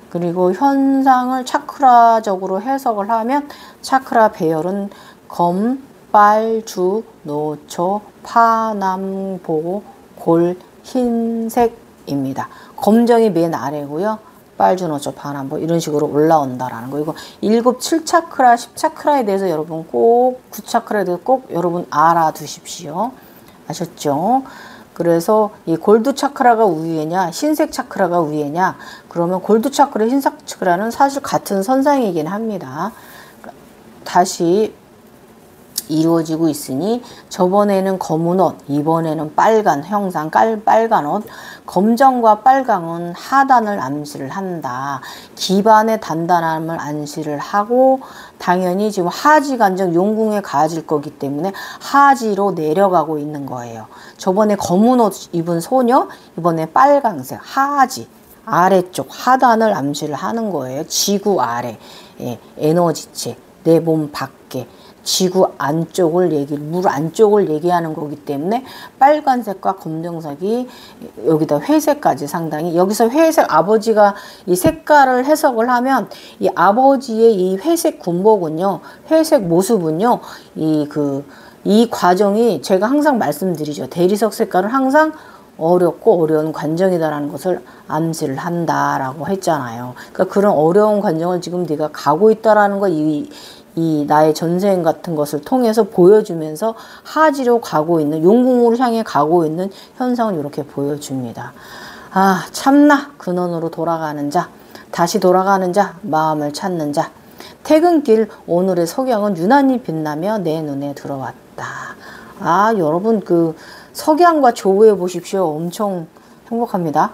그리고 현상을 차크라적으로 해석을 하면 차크라 배열은 검, 빨, 주, 노초, 파, 남, 보, 골, 흰색입니다. 검정이 맨 아래고요. 빨, 주, 노초, 파, 남, 보 이런 식으로 올라온다라는 거. 이거 7, 7차크라, 10차크라에 대해서 여러분 꼭 9차크라에 대해서 꼭 여러분 알아두십시오. 아셨죠? 그래서 이 골드 차크라가 위에냐 흰색 차크라가 위에냐 그러면 골드 차크라 흰색 차크라는 사실 같은 선상이긴 합니다. 다시 이루어지고 있으니 저번에는 검은 옷, 이번에는 빨간 형상, 빨간 옷. 검정과 빨강은 하단을 암시를 한다. 기반의 단단함을 암시를 하고 당연히 지금 하지 간정 용궁에 가질 거기 때문에 하지로 내려가고 있는 거예요. 저번에 검은 옷 입은 소녀, 이번에 빨강색 하지 아래쪽 하단을 암시를 하는 거예요. 지구 아래 에너지체 내 몸 밖에 지구 안쪽을 물 안쪽을 얘기하는 거기 때문에 빨간색과 검정색이 여기다 회색까지 상당히 여기서 회색 아버지가 이 색깔을 해석을 하면 이 아버지의 이 회색 군복은요 회색 모습은요 이 과정이 제가 항상 말씀드리죠. 대리석 색깔은 항상 어렵고 어려운 관정이다라는 것을 암시를 한다라고 했잖아요. 그러니까 그런 어려운 관정을 지금 네가 가고 있다라는 거 이 나의 전생 같은 것을 통해서 보여주면서 하지로 가고 있는, 용궁으로 향해 가고 있는 현상을 이렇게 보여줍니다. 아, 참나 근원으로 돌아가는 자, 다시 돌아가는 자, 마음을 찾는 자. 퇴근길 오늘의 석양은 유난히 빛나며 내 눈에 들어왔다. 아, 여러분 그 석양과 조우해 보십시오. 엄청 행복합니다.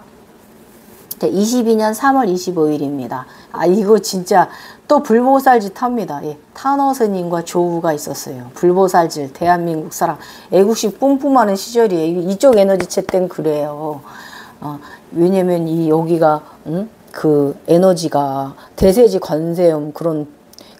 22년 3월 25일입니다. 아, 이거 진짜 또 불보살짓 합니다. 예, 탄어 스님과 조우가 있었어요. 불보살짓, 대한민국 사랑, 애국심 뿜뿜하는 시절이에요. 이쪽 에너지체 땐 그래요. 왜냐면 이 여기가 그 에너지가 대세지 관세음 그런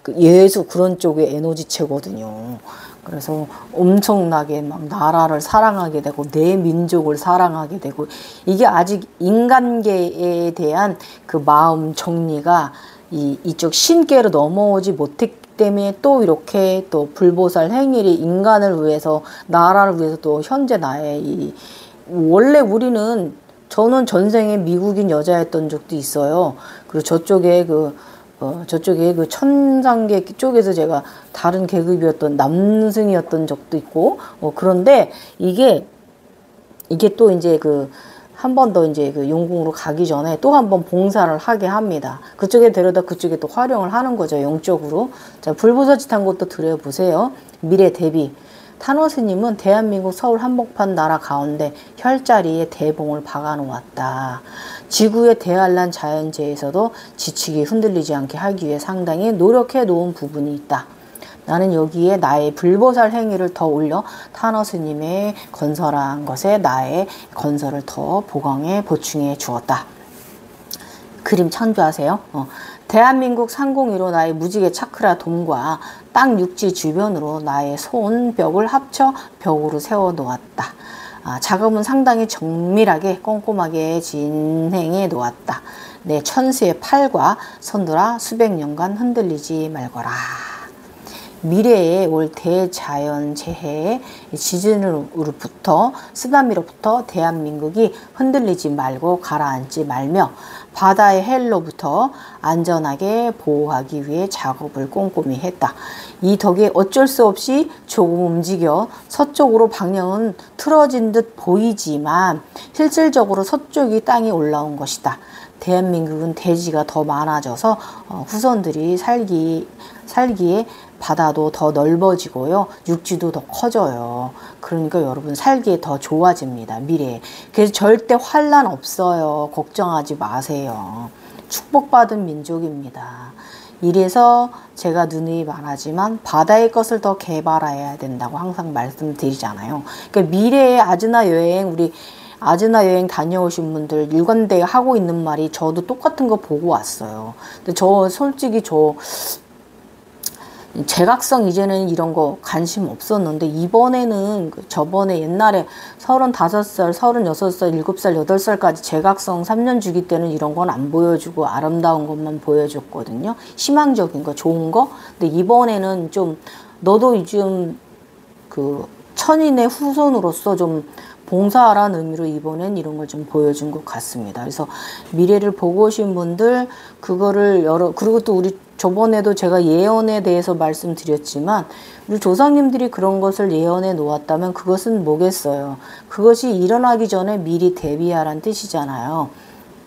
그 예수 그런 쪽의 에너지체거든요. 그래서 엄청나게 막 나라를 사랑하게 되고 내 민족을 사랑하게 되고, 이게 아직 인간계에 대한 그 마음 정리가 이쪽 신계로 넘어오지 못했기 때문에 또 이렇게 또 불보살 행일이 인간을 위해서 나라를 위해서 또 현재 나의 원래 저는 전생에 미국인 여자였던 적도 있어요. 그리고 저쪽에 그 천상계 쪽에서 제가 다른 계급이었던 남승이었던 적도 있고, 그런데 이게 또 이제 한 번 더 이제 그 용궁으로 가기 전에 또 한 번 봉사를 하게 합니다. 그쪽에 데려다 그쪽에 또 활용을 하는 거죠, 영적으로. 자, 불보살짓한 것도 들여보세요. 미래 대비. 탄어 스님은 대한민국 서울 한복판 나라 가운데 혈자리에 대봉을 박아 놓았다. 지구의 대환란 자연재해에서도 지치기 흔들리지 않게 하기 위해 상당히 노력해 놓은 부분이 있다. 나는 여기에 나의 불보살 행위를 더 올려 탄어 스님의 건설한 것에 나의 건설을 더 보강해 보충해 주었다. 그림 참조하세요. 대한민국 상공위로 나의 무지개 차크라 돔과 땅 육지 주변으로 나의 손벽을 합쳐 벽으로 세워 놓았다. 작업은 상당히 정밀하게 꼼꼼하게 진행해 놓았다. 내 천수의 팔과 손들아 수백 년간 흔들리지 말거라. 미래에 올 대자연재해의 지진으로부터 쓰나미로부터 대한민국이 흔들리지 말고 가라앉지 말며 바다의 헬로부터 안전하게 보호하기 위해 작업을 꼼꼼히 했다. 이 덕에 어쩔 수 없이 조금 움직여 서쪽으로 방향은 틀어진 듯 보이지만 실질적으로 서쪽이 땅이 올라온 것이다. 대한민국은 대지가 더 많아져서 후손들이 살기에 바다도 더 넓어지고요. 육지도 더 커져요. 그러니까 여러분 살기에 더 좋아집니다. 미래에. 그래서 절대 환란 없어요. 걱정하지 마세요. 축복받은 민족입니다. 이래서 제가 누누이 말하지만 바다의 것을 더 개발해야 된다고 항상 말씀드리잖아요. 그러니까 미래의 아즈나 여행, 우리 아즈나 여행 다녀오신 분들 일관되게 하고 있는 말이 저도 똑같은 거 보고 왔어요. 근데 솔직히 제각성 이제는 이런 거 관심 없었는데, 이번에는 저번에 옛날에 35살, 36살, 7살, 8살까지 제각성 3년 주기 때는 이런 건 안 보여주고 아름다운 것만 보여줬거든요. 희망적인 거, 좋은 거. 근데 이번에는 좀 너도 요즘 천인의 후손으로서 좀 봉사하라는 의미로 이번엔 이런 걸 좀 보여준 것 같습니다. 그래서 미래를 보고 오신 분들 그리고 또 우리 저번에도 제가 예언에 대해서 말씀드렸지만 우리 조상님들이 그런 것을 예언해 놓았다면 그것은 뭐겠어요? 그것이 일어나기 전에 미리 대비하라는 뜻이잖아요.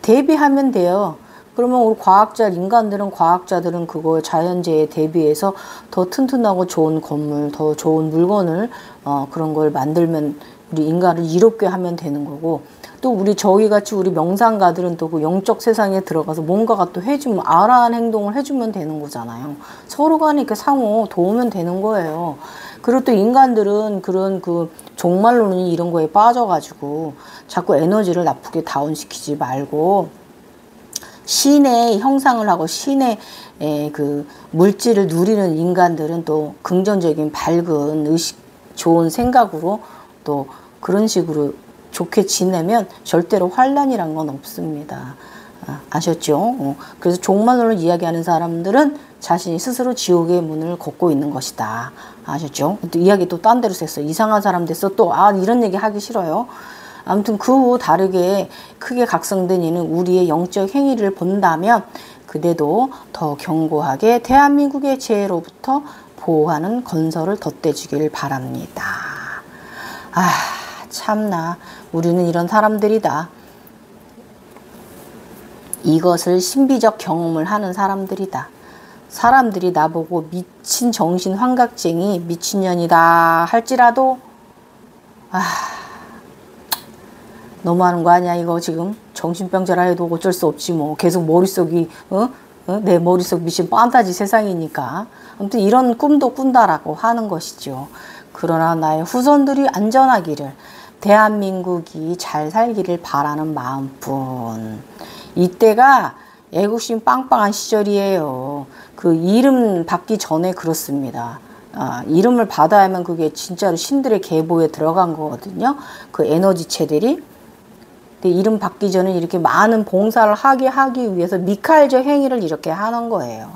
대비하면 돼요. 그러면 우리 과학자들은 그거 자연재해에 대비해서 더 튼튼하고 좋은 건물, 더 좋은 물건을 그런 걸 만들면 우리 인간을 이롭게 하면 되는 거고, 또 저희같이 우리 명상가들은 또 그 영적 세상에 들어가서 뭔가가 또 해주면 아라한 행동을 해주면 되는 거잖아요. 서로 간에 이렇게 상호 도우면 되는 거예요. 그리고 또 인간들은 그런 종말론이 이런 거에 빠져가지고 자꾸 에너지를 나쁘게 다운시키지 말고 신의 형상을 하고 신의 물질을 누리는 인간들은 또 긍정적인 밝은 의식, 좋은 생각으로 또 그런 식으로 좋게 지내면 절대로 환란이란 건 없습니다. 아셨죠? 그래서 종말론을 이야기하는 사람들은 자신이 스스로 지옥의 문을 걷고 있는 것이다. 아셨죠? 또 이야기 또 딴 데로 샜어요. 이상한 사람 됐어. 또 이런 얘기 하기 싫어요. 아무튼 그 후 다르게 크게 각성된 이는 우리의 영적 행위를 본다면 그대도 더 견고하게 대한민국의 재해로부터 보호하는 건설을 덧대주길 바랍니다. 아, 참나 우리는 이런 사람들이다. 이것을 신비적 경험을 하는 사람들이다. 사람들이 나보고 미친 정신 환각쟁이 미친년이다 할지라도 너무하는 거 아니야 이거 지금. 정신병자라 해도 어쩔 수 없지 뭐. 계속 머릿속이 내 머릿속 미친 판타지 세상이니까. 아무튼 이런 꿈도 꾼다라고 하는 것이죠. 그러나 나의 후손들이 안전하기를, 대한민국이 잘 살기를 바라는 마음뿐. 이때가 애국심 빵빵한 시절이에요. 그 이름 받기 전에 그렇습니다. 이름을 받아야 하면 그게 진짜로 신들의 계보에 들어간 거거든요. 그 에너지체들이. 근데 이름 받기 전에 이렇게 많은 봉사를 하기 위해서 미카엘적 행위를 이렇게 하는 거예요.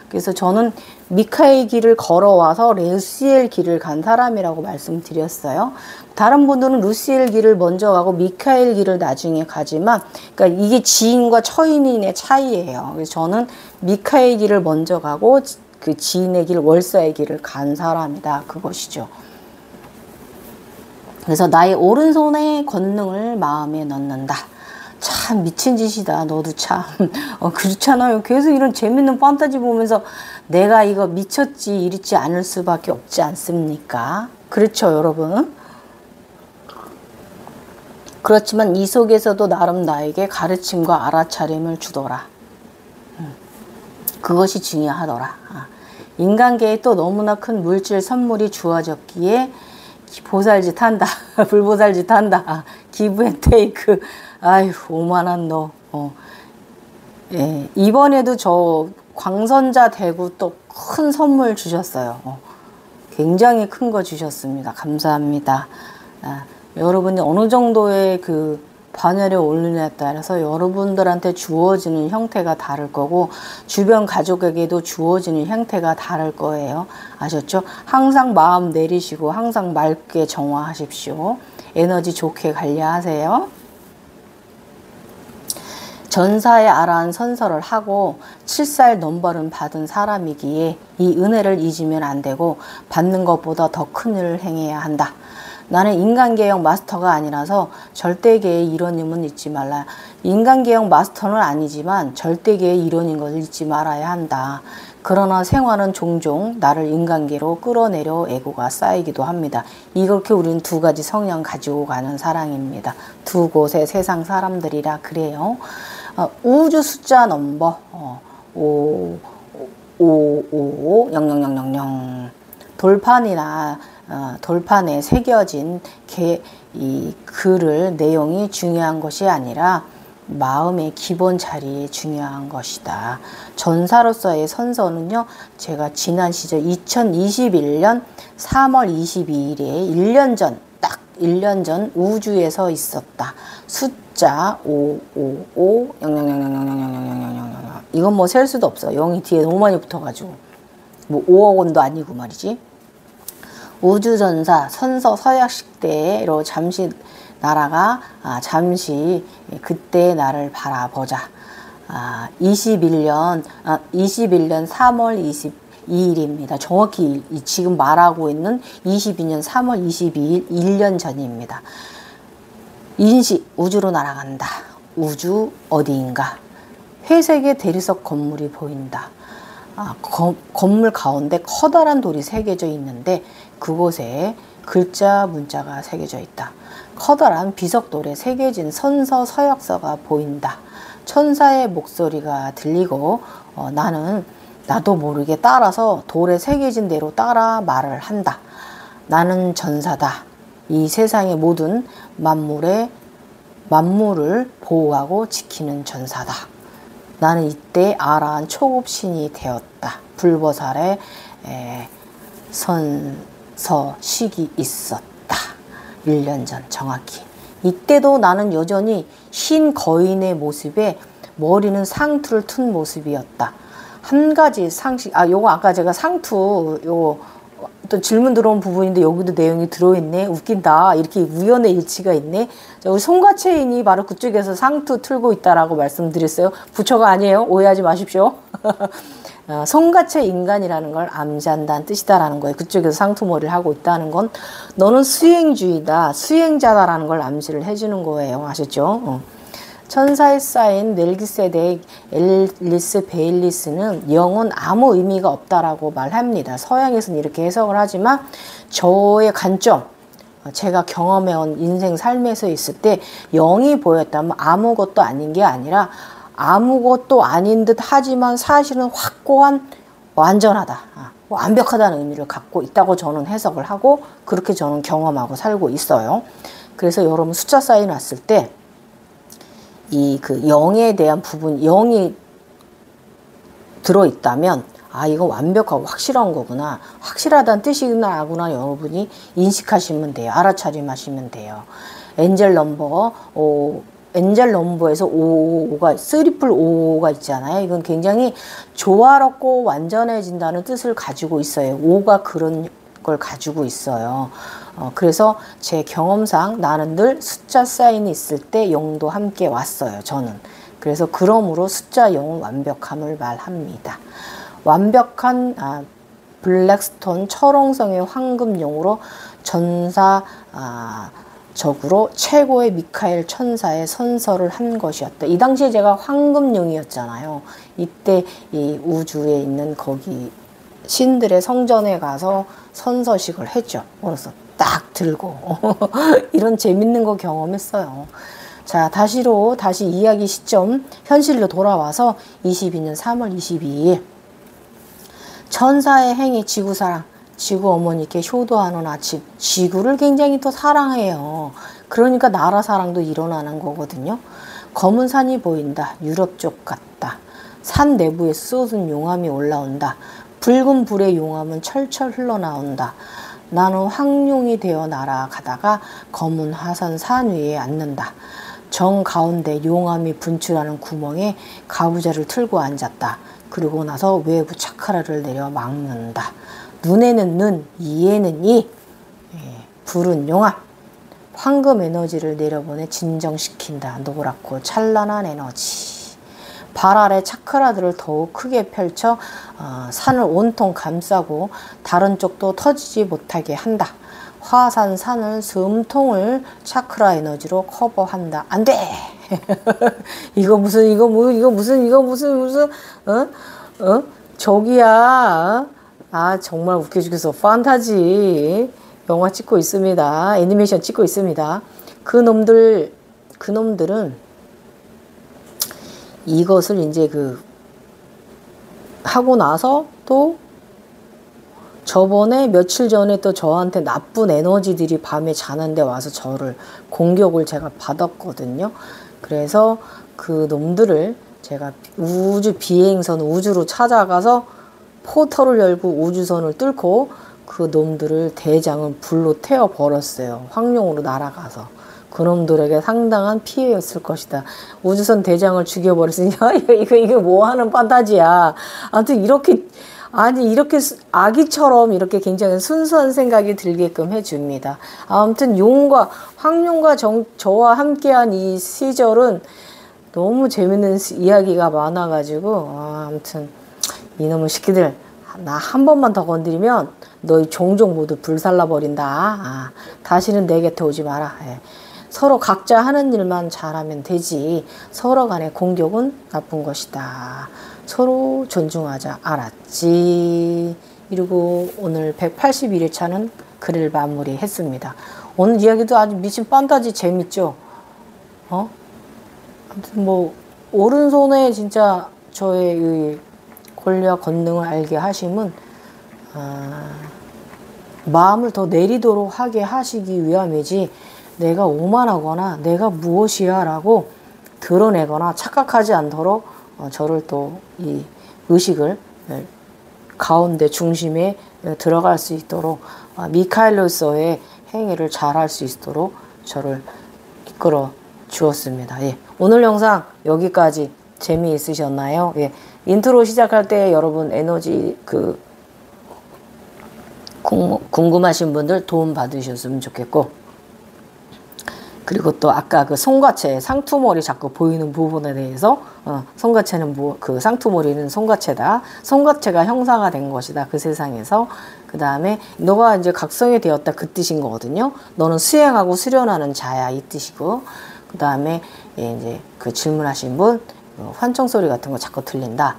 그래서 저는 미카엘 길을 걸어와서 루시엘 길을 간 사람이라고 말씀드렸어요. 다른 분들은 루시엘 길을 먼저 가고 미카엘 길을 나중에 가지만, 그러니까 이게 지인과 처인인의 차이예요. 그래서 저는 미카엘 길을 먼저 가고 그 지인의 길, 월사의 길을 간 사람이다. 그것이죠. 그래서 나의 오른손의 권능을 마음에 넣는다. 참 미친 짓이다. 너도 참 그렇잖아요. 계속 이런 재밌는 판타지 보면서 내가 이거 미쳤지 이렇지 않을 수밖에 없지 않습니까? 그렇죠 여러분? 그렇지만 이 속에서도 나름 나에게 가르침과 알아차림을 주더라. 그것이 중요하더라. 인간계에 또 너무나 큰 물질 선물이 주어졌기에 보살짓 한다. 불보살짓 한다. 기브 앤 테이크. 아휴 오만한 너. 예, 이번에도 저 광선자 대구 또 큰 선물 주셨어요. 굉장히 큰 거 주셨습니다. 감사합니다. 여러분이 어느 정도의 그 반열에 올리냐에 따라서 여러분들한테 주어지는 형태가 다를 거고 주변 가족에게도 주어지는 형태가 다를 거예요. 아셨죠? 항상 마음 내리시고 항상 맑게 정화하십시오. 에너지 좋게 관리하세요. 전사에 아라한 선서를 하고 7살 넘버를 받은 사람이기에 이 은혜를 잊으면 안 되고 받는 것보다 더 큰 일을 행해야 한다. 나는 인간계형 마스터가 아니라서 절대계의 이론임은 잊지 말라. 인간계형 마스터는 아니지만 절대계의 이론인 것을 잊지 말아야 한다. 그러나 생활은 종종 나를 인간계로 끌어내려 애고가 쌓이기도 합니다. 이렇게 우리는 두 가지 성향 가지고 가는 사랑입니다. 두 곳의 세상 사람들이라 그래요. 우주 숫자 넘버 5550000 돌판에 새겨진 이 글을 내용이 중요한 것이 아니라 마음의 기본 자리에 중요한 것이다. 전사로서의 선서는요, 제가 지난 시절 2021년 3월 22일에 1년 전, 딱 1년 전 우주에서 있었다. 숫자 55500000000 이건 뭐 셀 수도 없어. 0이 뒤에 너무 많이 붙어가지고 뭐 5억 원도 아니고 말이지. 우주전사 선서 서약식 때로 잠시 나라가 잠시 그때 나를 바라보자. 21년 3월 22일입니다. 정확히 지금 말하고 있는 22년 3월 22일 1년 전입니다. 인식 우주로 날아간다. 우주 어디인가? 회색의 대리석 건물이 보인다. 건물 가운데 커다란 돌이 새겨져 있는데 그곳에 글자 문자가 새겨져 있다. 커다란 비석돌에 새겨진 선서 서약서가 보인다. 천사의 목소리가 들리고 나는 나도 모르게 따라서 돌에 새겨진 대로 따라 말을 한다. 나는 전사다. 이 세상의 모든 만물을 보호하고 지키는 전사다. 나는 이때 아라한 초급신이 되었다. 불보살의 선서식이 있었다. 1년 전 정확히. 이때도 나는 여전히 흰 거인의 모습에 머리는 상투를 튼 모습이었다. 한 가지 상식, 요거 아까 제가 상투, 요거 또 질문 들어온 부분인데 여기도 내용이 들어있네. 웃긴다. 이렇게 우연의 일치가 있네. 자, 우리 송가채인이 바로 그쪽에서 상투 틀고 있다라고 말씀드렸어요. 부처가 아니에요. 오해하지 마십시오. 송가채 인간이라는 걸 암시한다는 뜻이다라는 거예요. 그쪽에서 상투머리를 하고 있다는 건 너는 수행주의다, 수행자다라는 걸 암시를 해주는 거예요. 아셨죠? 천사의 사인 멜기세덱 엘리스 베일리스는 영은 아무 의미가 없다라고 말합니다. 서양에서는 이렇게 해석을 하지만 저의 관점, 제가 경험해온 인생 삶에서 있을 때 영이 보였다면 아무것도 아닌 게 아니라 아무것도 아닌 듯 하지만 사실은 확고한 완전하다, 완벽하다는 의미를 갖고 있다고 저는 해석을 하고 그렇게 저는 경험하고 살고 있어요. 그래서 여러분 숫자 사인 왔을 때 이 그 영에 대한 부분, 영이 들어있다면 아 이거 완벽하고 확실한 거구나, 확실하다는 뜻이구나 여러분이 인식하시면 돼요. 알아차림하시면 돼요. 엔젤 넘버에서 5가 트리플 5가 있잖아요. 이건 굉장히 조화롭고 완전해진다는 뜻을 가지고 있어요. 5가 그런 걸 가지고 있어요. 그래서 제 경험상 나는 늘 숫자 사인이 있을 때 영도 함께 왔어요. 저는. 그래서 그러므로 숫자 영은 완벽함을 말합니다. 완벽한 블랙스톤 철옹성의 황금용으로 전사적으로 최고의 미카엘 천사의 선서를 한 것이었다. 이 당시에 제가 황금용이었잖아요. 이때 이 우주에 있는 거기 신들의 성전에 가서 선서식을 했죠. 그래서 딱 들고 이런 재밌는 거 경험했어요. 자, 다시 이야기 시점 현실로 돌아와서 22년 3월 22일 천사의 행위 지구사랑, 지구 어머니께 효도하는 아침. 지구를 굉장히 또 사랑해요. 그러니까 나라 사랑도 일어나는 거거든요. 검은 산이 보인다. 유럽 쪽 같다. 산 내부에 쏟은 용암이 올라온다. 붉은 불의 용암은 철철 흘러나온다. 나는 황룡이 되어 날아가다가 검은 화산 산 위에 앉는다. 정 가운데 용암이 분출하는 구멍에 가부좌를 틀고 앉았다. 그리고 나서 외부 차크라를 내려 막는다. 눈에는 눈, 이에는 이. 불은 용암. 황금 에너지를 내려보내 진정시킨다. 노랗고 찬란한 에너지. 발 아래 차크라들을 더욱 크게 펼쳐 산을 온통 감싸고 다른 쪽도 터지지 못하게 한다. 화산 산을 숨통을 차크라 에너지로 커버한다. 안 돼! 이거 무슨 저기야. 정말 웃겨 죽겠어. 판타지 영화 찍고 있습니다. 애니메이션 찍고 있습니다. 그놈들은 이것을 이제 하고 나서 또 저번에 며칠 전에 또 저한테 나쁜 에너지들이 밤에 자는데 와서 저를 공격을 제가 받았거든요. 그래서 그 놈들을 제가 우주 비행선 우주로 찾아가서 포털을 열고 우주선을 뚫고 그 놈들을 대장을 불로 태워버렸어요. 황룡으로 날아가서. 그놈들에게 상당한 피해였을 것이다. 우주선 대장을 죽여버렸으니까 이게 뭐하는 판타지야. 아무튼 이렇게 아기처럼 이렇게 굉장히 순수한 생각이 들게끔 해줍니다. 아무튼 황룡과 저와 함께한 이 시절은 너무 재밌는 이야기가 많아가지고 아무튼 이놈의 새끼들 나 한 번만 더 건드리면 너희 종족 모두 불살라버린다. 다시는 내 곁에 오지 마라. 서로 각자 하는 일만 잘하면 되지. 서로 간의 공격은 나쁜 것이다. 서로 존중하자. 알았지? 이러고 오늘 181회차는 글을 마무리했습니다. 오늘 이야기도 아주 미친 판타지 재밌죠? 아무튼 오른손에 진짜 저의 이 권리와 권능을 알게 하심은 마음을 더 내리도록 하게 하시기 위함이지 내가 오만하거나 내가 무엇이야 라고 드러내거나 착각하지 않도록 저를 또 이 의식을 가운데 중심에 들어갈 수 있도록 미카엘로서의 행위를 잘할 수 있도록 저를 이끌어 주었습니다. 오늘 영상 여기까지 재미있으셨나요? 인트로 시작할 때 여러분 에너지 궁금하신 분들 도움 받으셨으면 좋겠고, 그리고 또 아까 그 송가채 상투머리 자꾸 보이는 부분에 대해서 송가채는 그 상투머리는 송가채다. 송가채가 형상화 된 것이다. 그 세상에서. 그 다음에 너가 이제 각성이 되었다. 그 뜻인 거거든요. 너는 수행하고 수련하는 자야. 이 뜻이고. 그 다음에 이제 그 질문하신 분 환청 소리 같은 거 자꾸 들린다.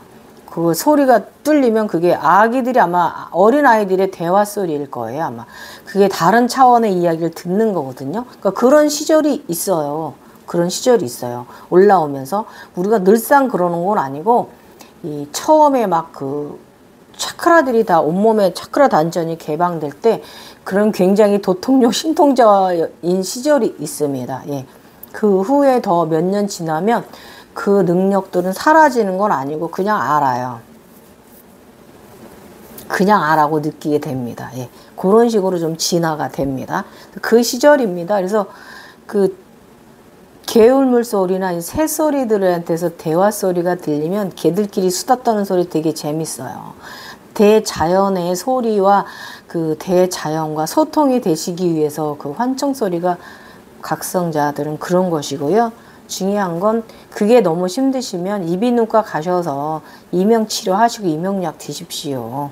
그 소리가 뚫리면 그게 아기들이 아마 어린 아이들의 대화 소리일 거예요. 아마 그게 다른 차원의 이야기를 듣는 거거든요. 그러니까 그런 시절이 있어요. 그런 시절이 있어요. 올라오면서 우리가 늘상 그러는 건 아니고 이 처음에 막 그 차크라들이 다 온몸에 차크라 단전이 개방될 때 그런 굉장히 도통령 신통자인 시절이 있습니다. 예. 그 후에 더 몇 년 지나면 그 능력들은 사라지는 건 아니고 그냥 알아요. 그냥 알아고 느끼게 됩니다. 예. 그런 식으로 좀 진화가 됩니다. 그 시절입니다. 그래서 그 개울물 소리나 새 소리들한테서 대화 소리가 들리면 개들끼리 수다 떠는 소리 되게 재밌어요. 대자연의 소리와 그 대자연과 소통이 되시기 위해서 그 환청 소리가 각성자들은 그런 것이고요. 중요한 건 그게 너무 힘드시면 이비인후과 가셔서 이명치료 하시고 이명약 드십시오.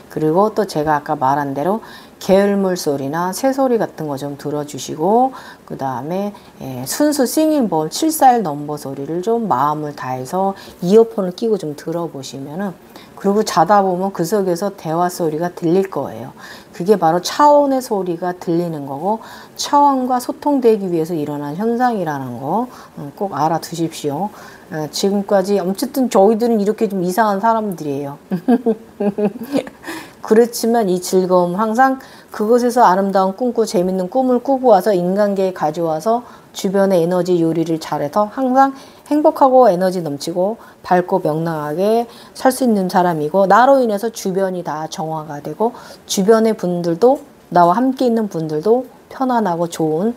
그리고 또 제가 아까 말한 대로 개울물 소리나 새소리 같은 거 좀 들어주시고 그 다음에 순수 싱잉볼 741 넘버 소리를 좀 마음을 다해서 이어폰을 끼고 좀 들어보시면은 그리고 자다 보면 그 속에서 대화 소리가 들릴 거예요. 그게 바로 차원의 소리가 들리는 거고 차원과 소통되기 위해서 일어난 현상이라는 거 꼭 알아두십시오. 지금까지 어쨌든 저희들은 이렇게 좀 이상한 사람들이에요. 그렇지만 이 즐거움 항상 그곳에서 아름다운 꿈꾸 재밌는 꿈을 꾸고 와서 인간계에 가져와서 주변의 에너지 요리를 잘해서 항상 행복하고 에너지 넘치고 밝고 명랑하게 살 수 있는 사람이고 나로 인해서 주변이 다 정화가 되고 주변의 분들도 나와 함께 있는 분들도 편안하고 좋은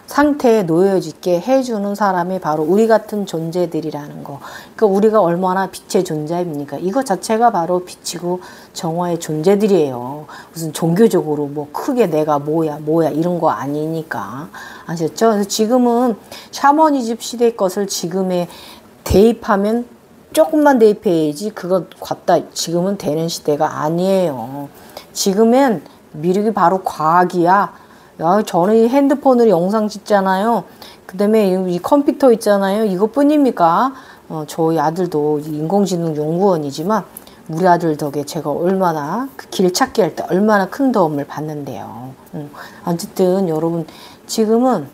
상태에 놓여지게 해주는 사람이 바로 우리 같은 존재들이라는 거. 그러니까 우리가 얼마나 빛의 존재입니까? 이거 자체가 바로 빛이고 정화의 존재들이에요. 무슨 종교적으로 뭐 크게 내가 뭐야 이런 거 아니니까. 아셨죠? 그래서 지금은 샤머니즘 시대의 것을 지금에 대입하면 조금만 대입해야지 그거 갖다 지금은 되는 시대가 아니에요. 지금은 미륵이 바로 과학이야. 야, 저는 이 핸드폰으로 영상 찍잖아요. 그 다음에 이 컴퓨터 있잖아요. 이것뿐입니까? 저희 아들도 인공지능 연구원이지만 우리 아들 덕에 제가 얼마나 그 길 찾기 할 때 얼마나 큰 도움을 받는데요. 어쨌든 여러분 지금은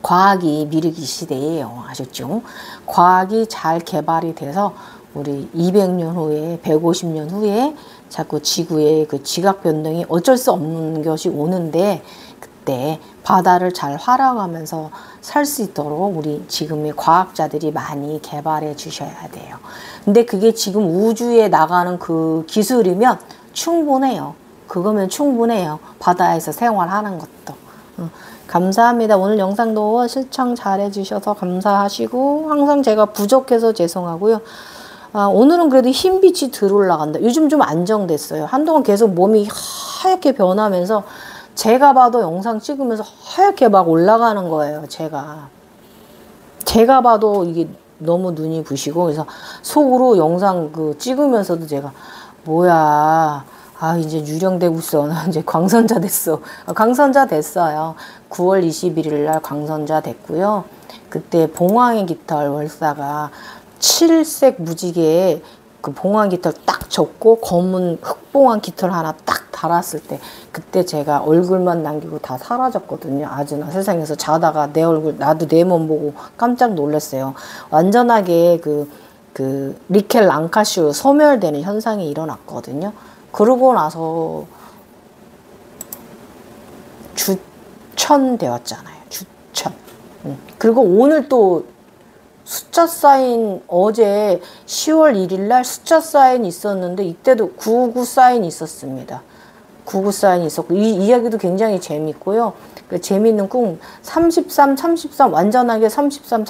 과학이 미륵이 시대예요. 아셨죠? 과학이 잘 개발이 돼서 우리 200년 후에 150년 후에 자꾸 지구의 그 지각 변동이 어쩔 수 없는 것이 오는데 그때 바다를 잘 활용하면서 살 수 있도록 우리 지금의 과학자들이 많이 개발해 주셔야 돼요. 근데 그게 지금 우주에 나가는 그 기술이면 충분해요. 그거면 충분해요. 바다에서 생활하는 것도. 감사합니다. 오늘 영상도 시청 잘해 주셔서 감사하시고 항상 제가 부족해서 죄송하고요. 오늘은 그래도 흰빛이 들 올라간다. 요즘 좀 안정됐어요. 한동안 계속 몸이 하얗게 변하면서 제가 봐도 영상 찍으면서 하얗게 막 올라가는 거예요. 제가 봐도 이게 너무 눈이 부시고 그래서 속으로 영상 그 찍으면서도 제가 뭐야 이제 유령되고 있어. 나 이제 광선자 됐어. 광선자 됐어요. 9월 21일 날 광선자 됐고요. 그때 봉황의 깃털 월사가 7색 무지개에 그 봉황 깃털 딱 접고 검은 흑봉황 깃털 하나 딱 달았을 때 그때 제가 얼굴만 남기고 다 사라졌거든요. 아주 나 세상에서 자다가 내 얼굴 나도 내 몸 보고 깜짝 놀랐어요. 완전하게 그 리켈 랑카슈 소멸되는 현상이 일어났거든요. 그러고 나서 주천되었잖아요. 주천. 그리고 오늘 또 숫자 사인 어제 10월 1일 날 숫자 사인 있었는데 이때도 999 사인 있었습니다. 999 사인 있었고 이 이야기도 굉장히 재밌고요. 그 재밌는 꿈 33 완전하게 33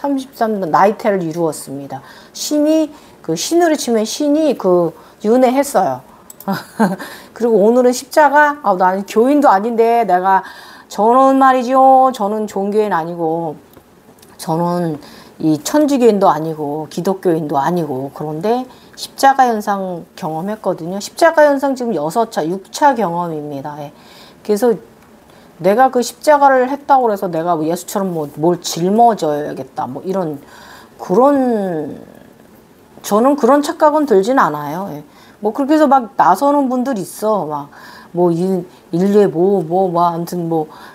나이테를 이루었습니다. 신이 그 신으로 치면 신이 그 윤회했어요. 그리고 오늘은 십자가, 나는 교인도 아닌데 저는 말이죠. 저는 종교인 아니고, 저는 이 천주교인도 아니고, 기독교인도 아니고, 그런데 십자가 현상 경험했거든요. 십자가 현상 지금 6차, 6차 경험입니다. 예. 그래서 내가 그 십자가를 했다고 해서 내가 예수처럼 뭘 짊어져야겠다. 저는 그런 착각은 들진 않아요. 예. 그렇게 해서 막 나서는 분들 있어. 인류에 아무튼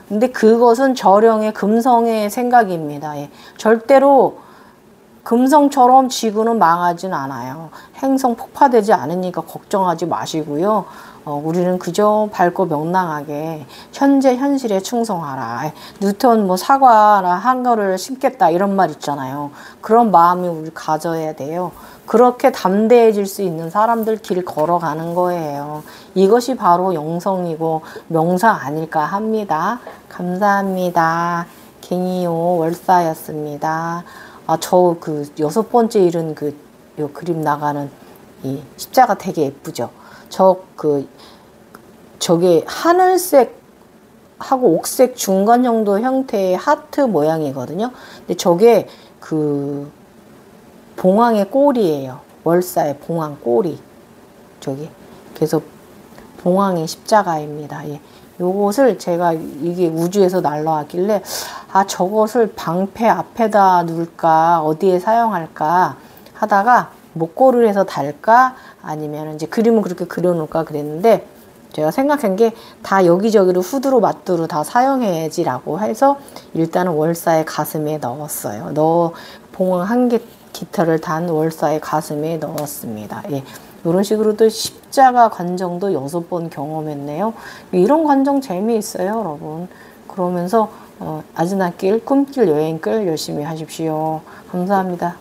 근데 그것은 저령의 금성의 생각입니다. 예. 절대로 금성처럼 지구는 망하진 않아요. 행성 폭파되지 않으니까 걱정하지 마시고요. 우리는 그저 밝고 명랑하게 현재 현실에 충성하라. 뉴턴 사과나 한거를 심겠다 이런 말 있잖아요. 그런 마음이 우리 가져야 돼요. 그렇게 담대해질 수 있는 사람들 길 걸어가는 거예요. 이것이 바로 영성이고 명상 아닐까 합니다. 감사합니다. 갱이요 월사였습니다. 저 그 6번째 일은 요 그림 나가는 이 십자가 되게 예쁘죠. 저게 하늘색하고 옥색 중간 정도 형태의 하트 모양이거든요. 근데 저게 그 봉황의 꼬리예요. 월사의 봉황 꼬리. 그래서 봉황의 십자가입니다. 예. 요것을 제가 이게 우주에서 날라왔길래 저것을 방패 앞에다 놓을까 어디에 사용할까 하다가 목걸이를 해서 달까 아니면 이제 그림은 그렇게 그려놓을까 그랬는데 제가 생각한 게 다 여기저기로 후두로 맞두로 다 사용해야지라고 해서 일단은 월사의 가슴에 넣었어요. 봉황 한 개 깃털을 단 월사의 가슴에 넣었습니다. 예. 이런 식으로도 십자가 관정도 6번 경험했네요. 이런 관정 재미있어요, 여러분. 그러면서 아즈나길, 꿈길, 여행길 열심히 하십시오. 감사합니다.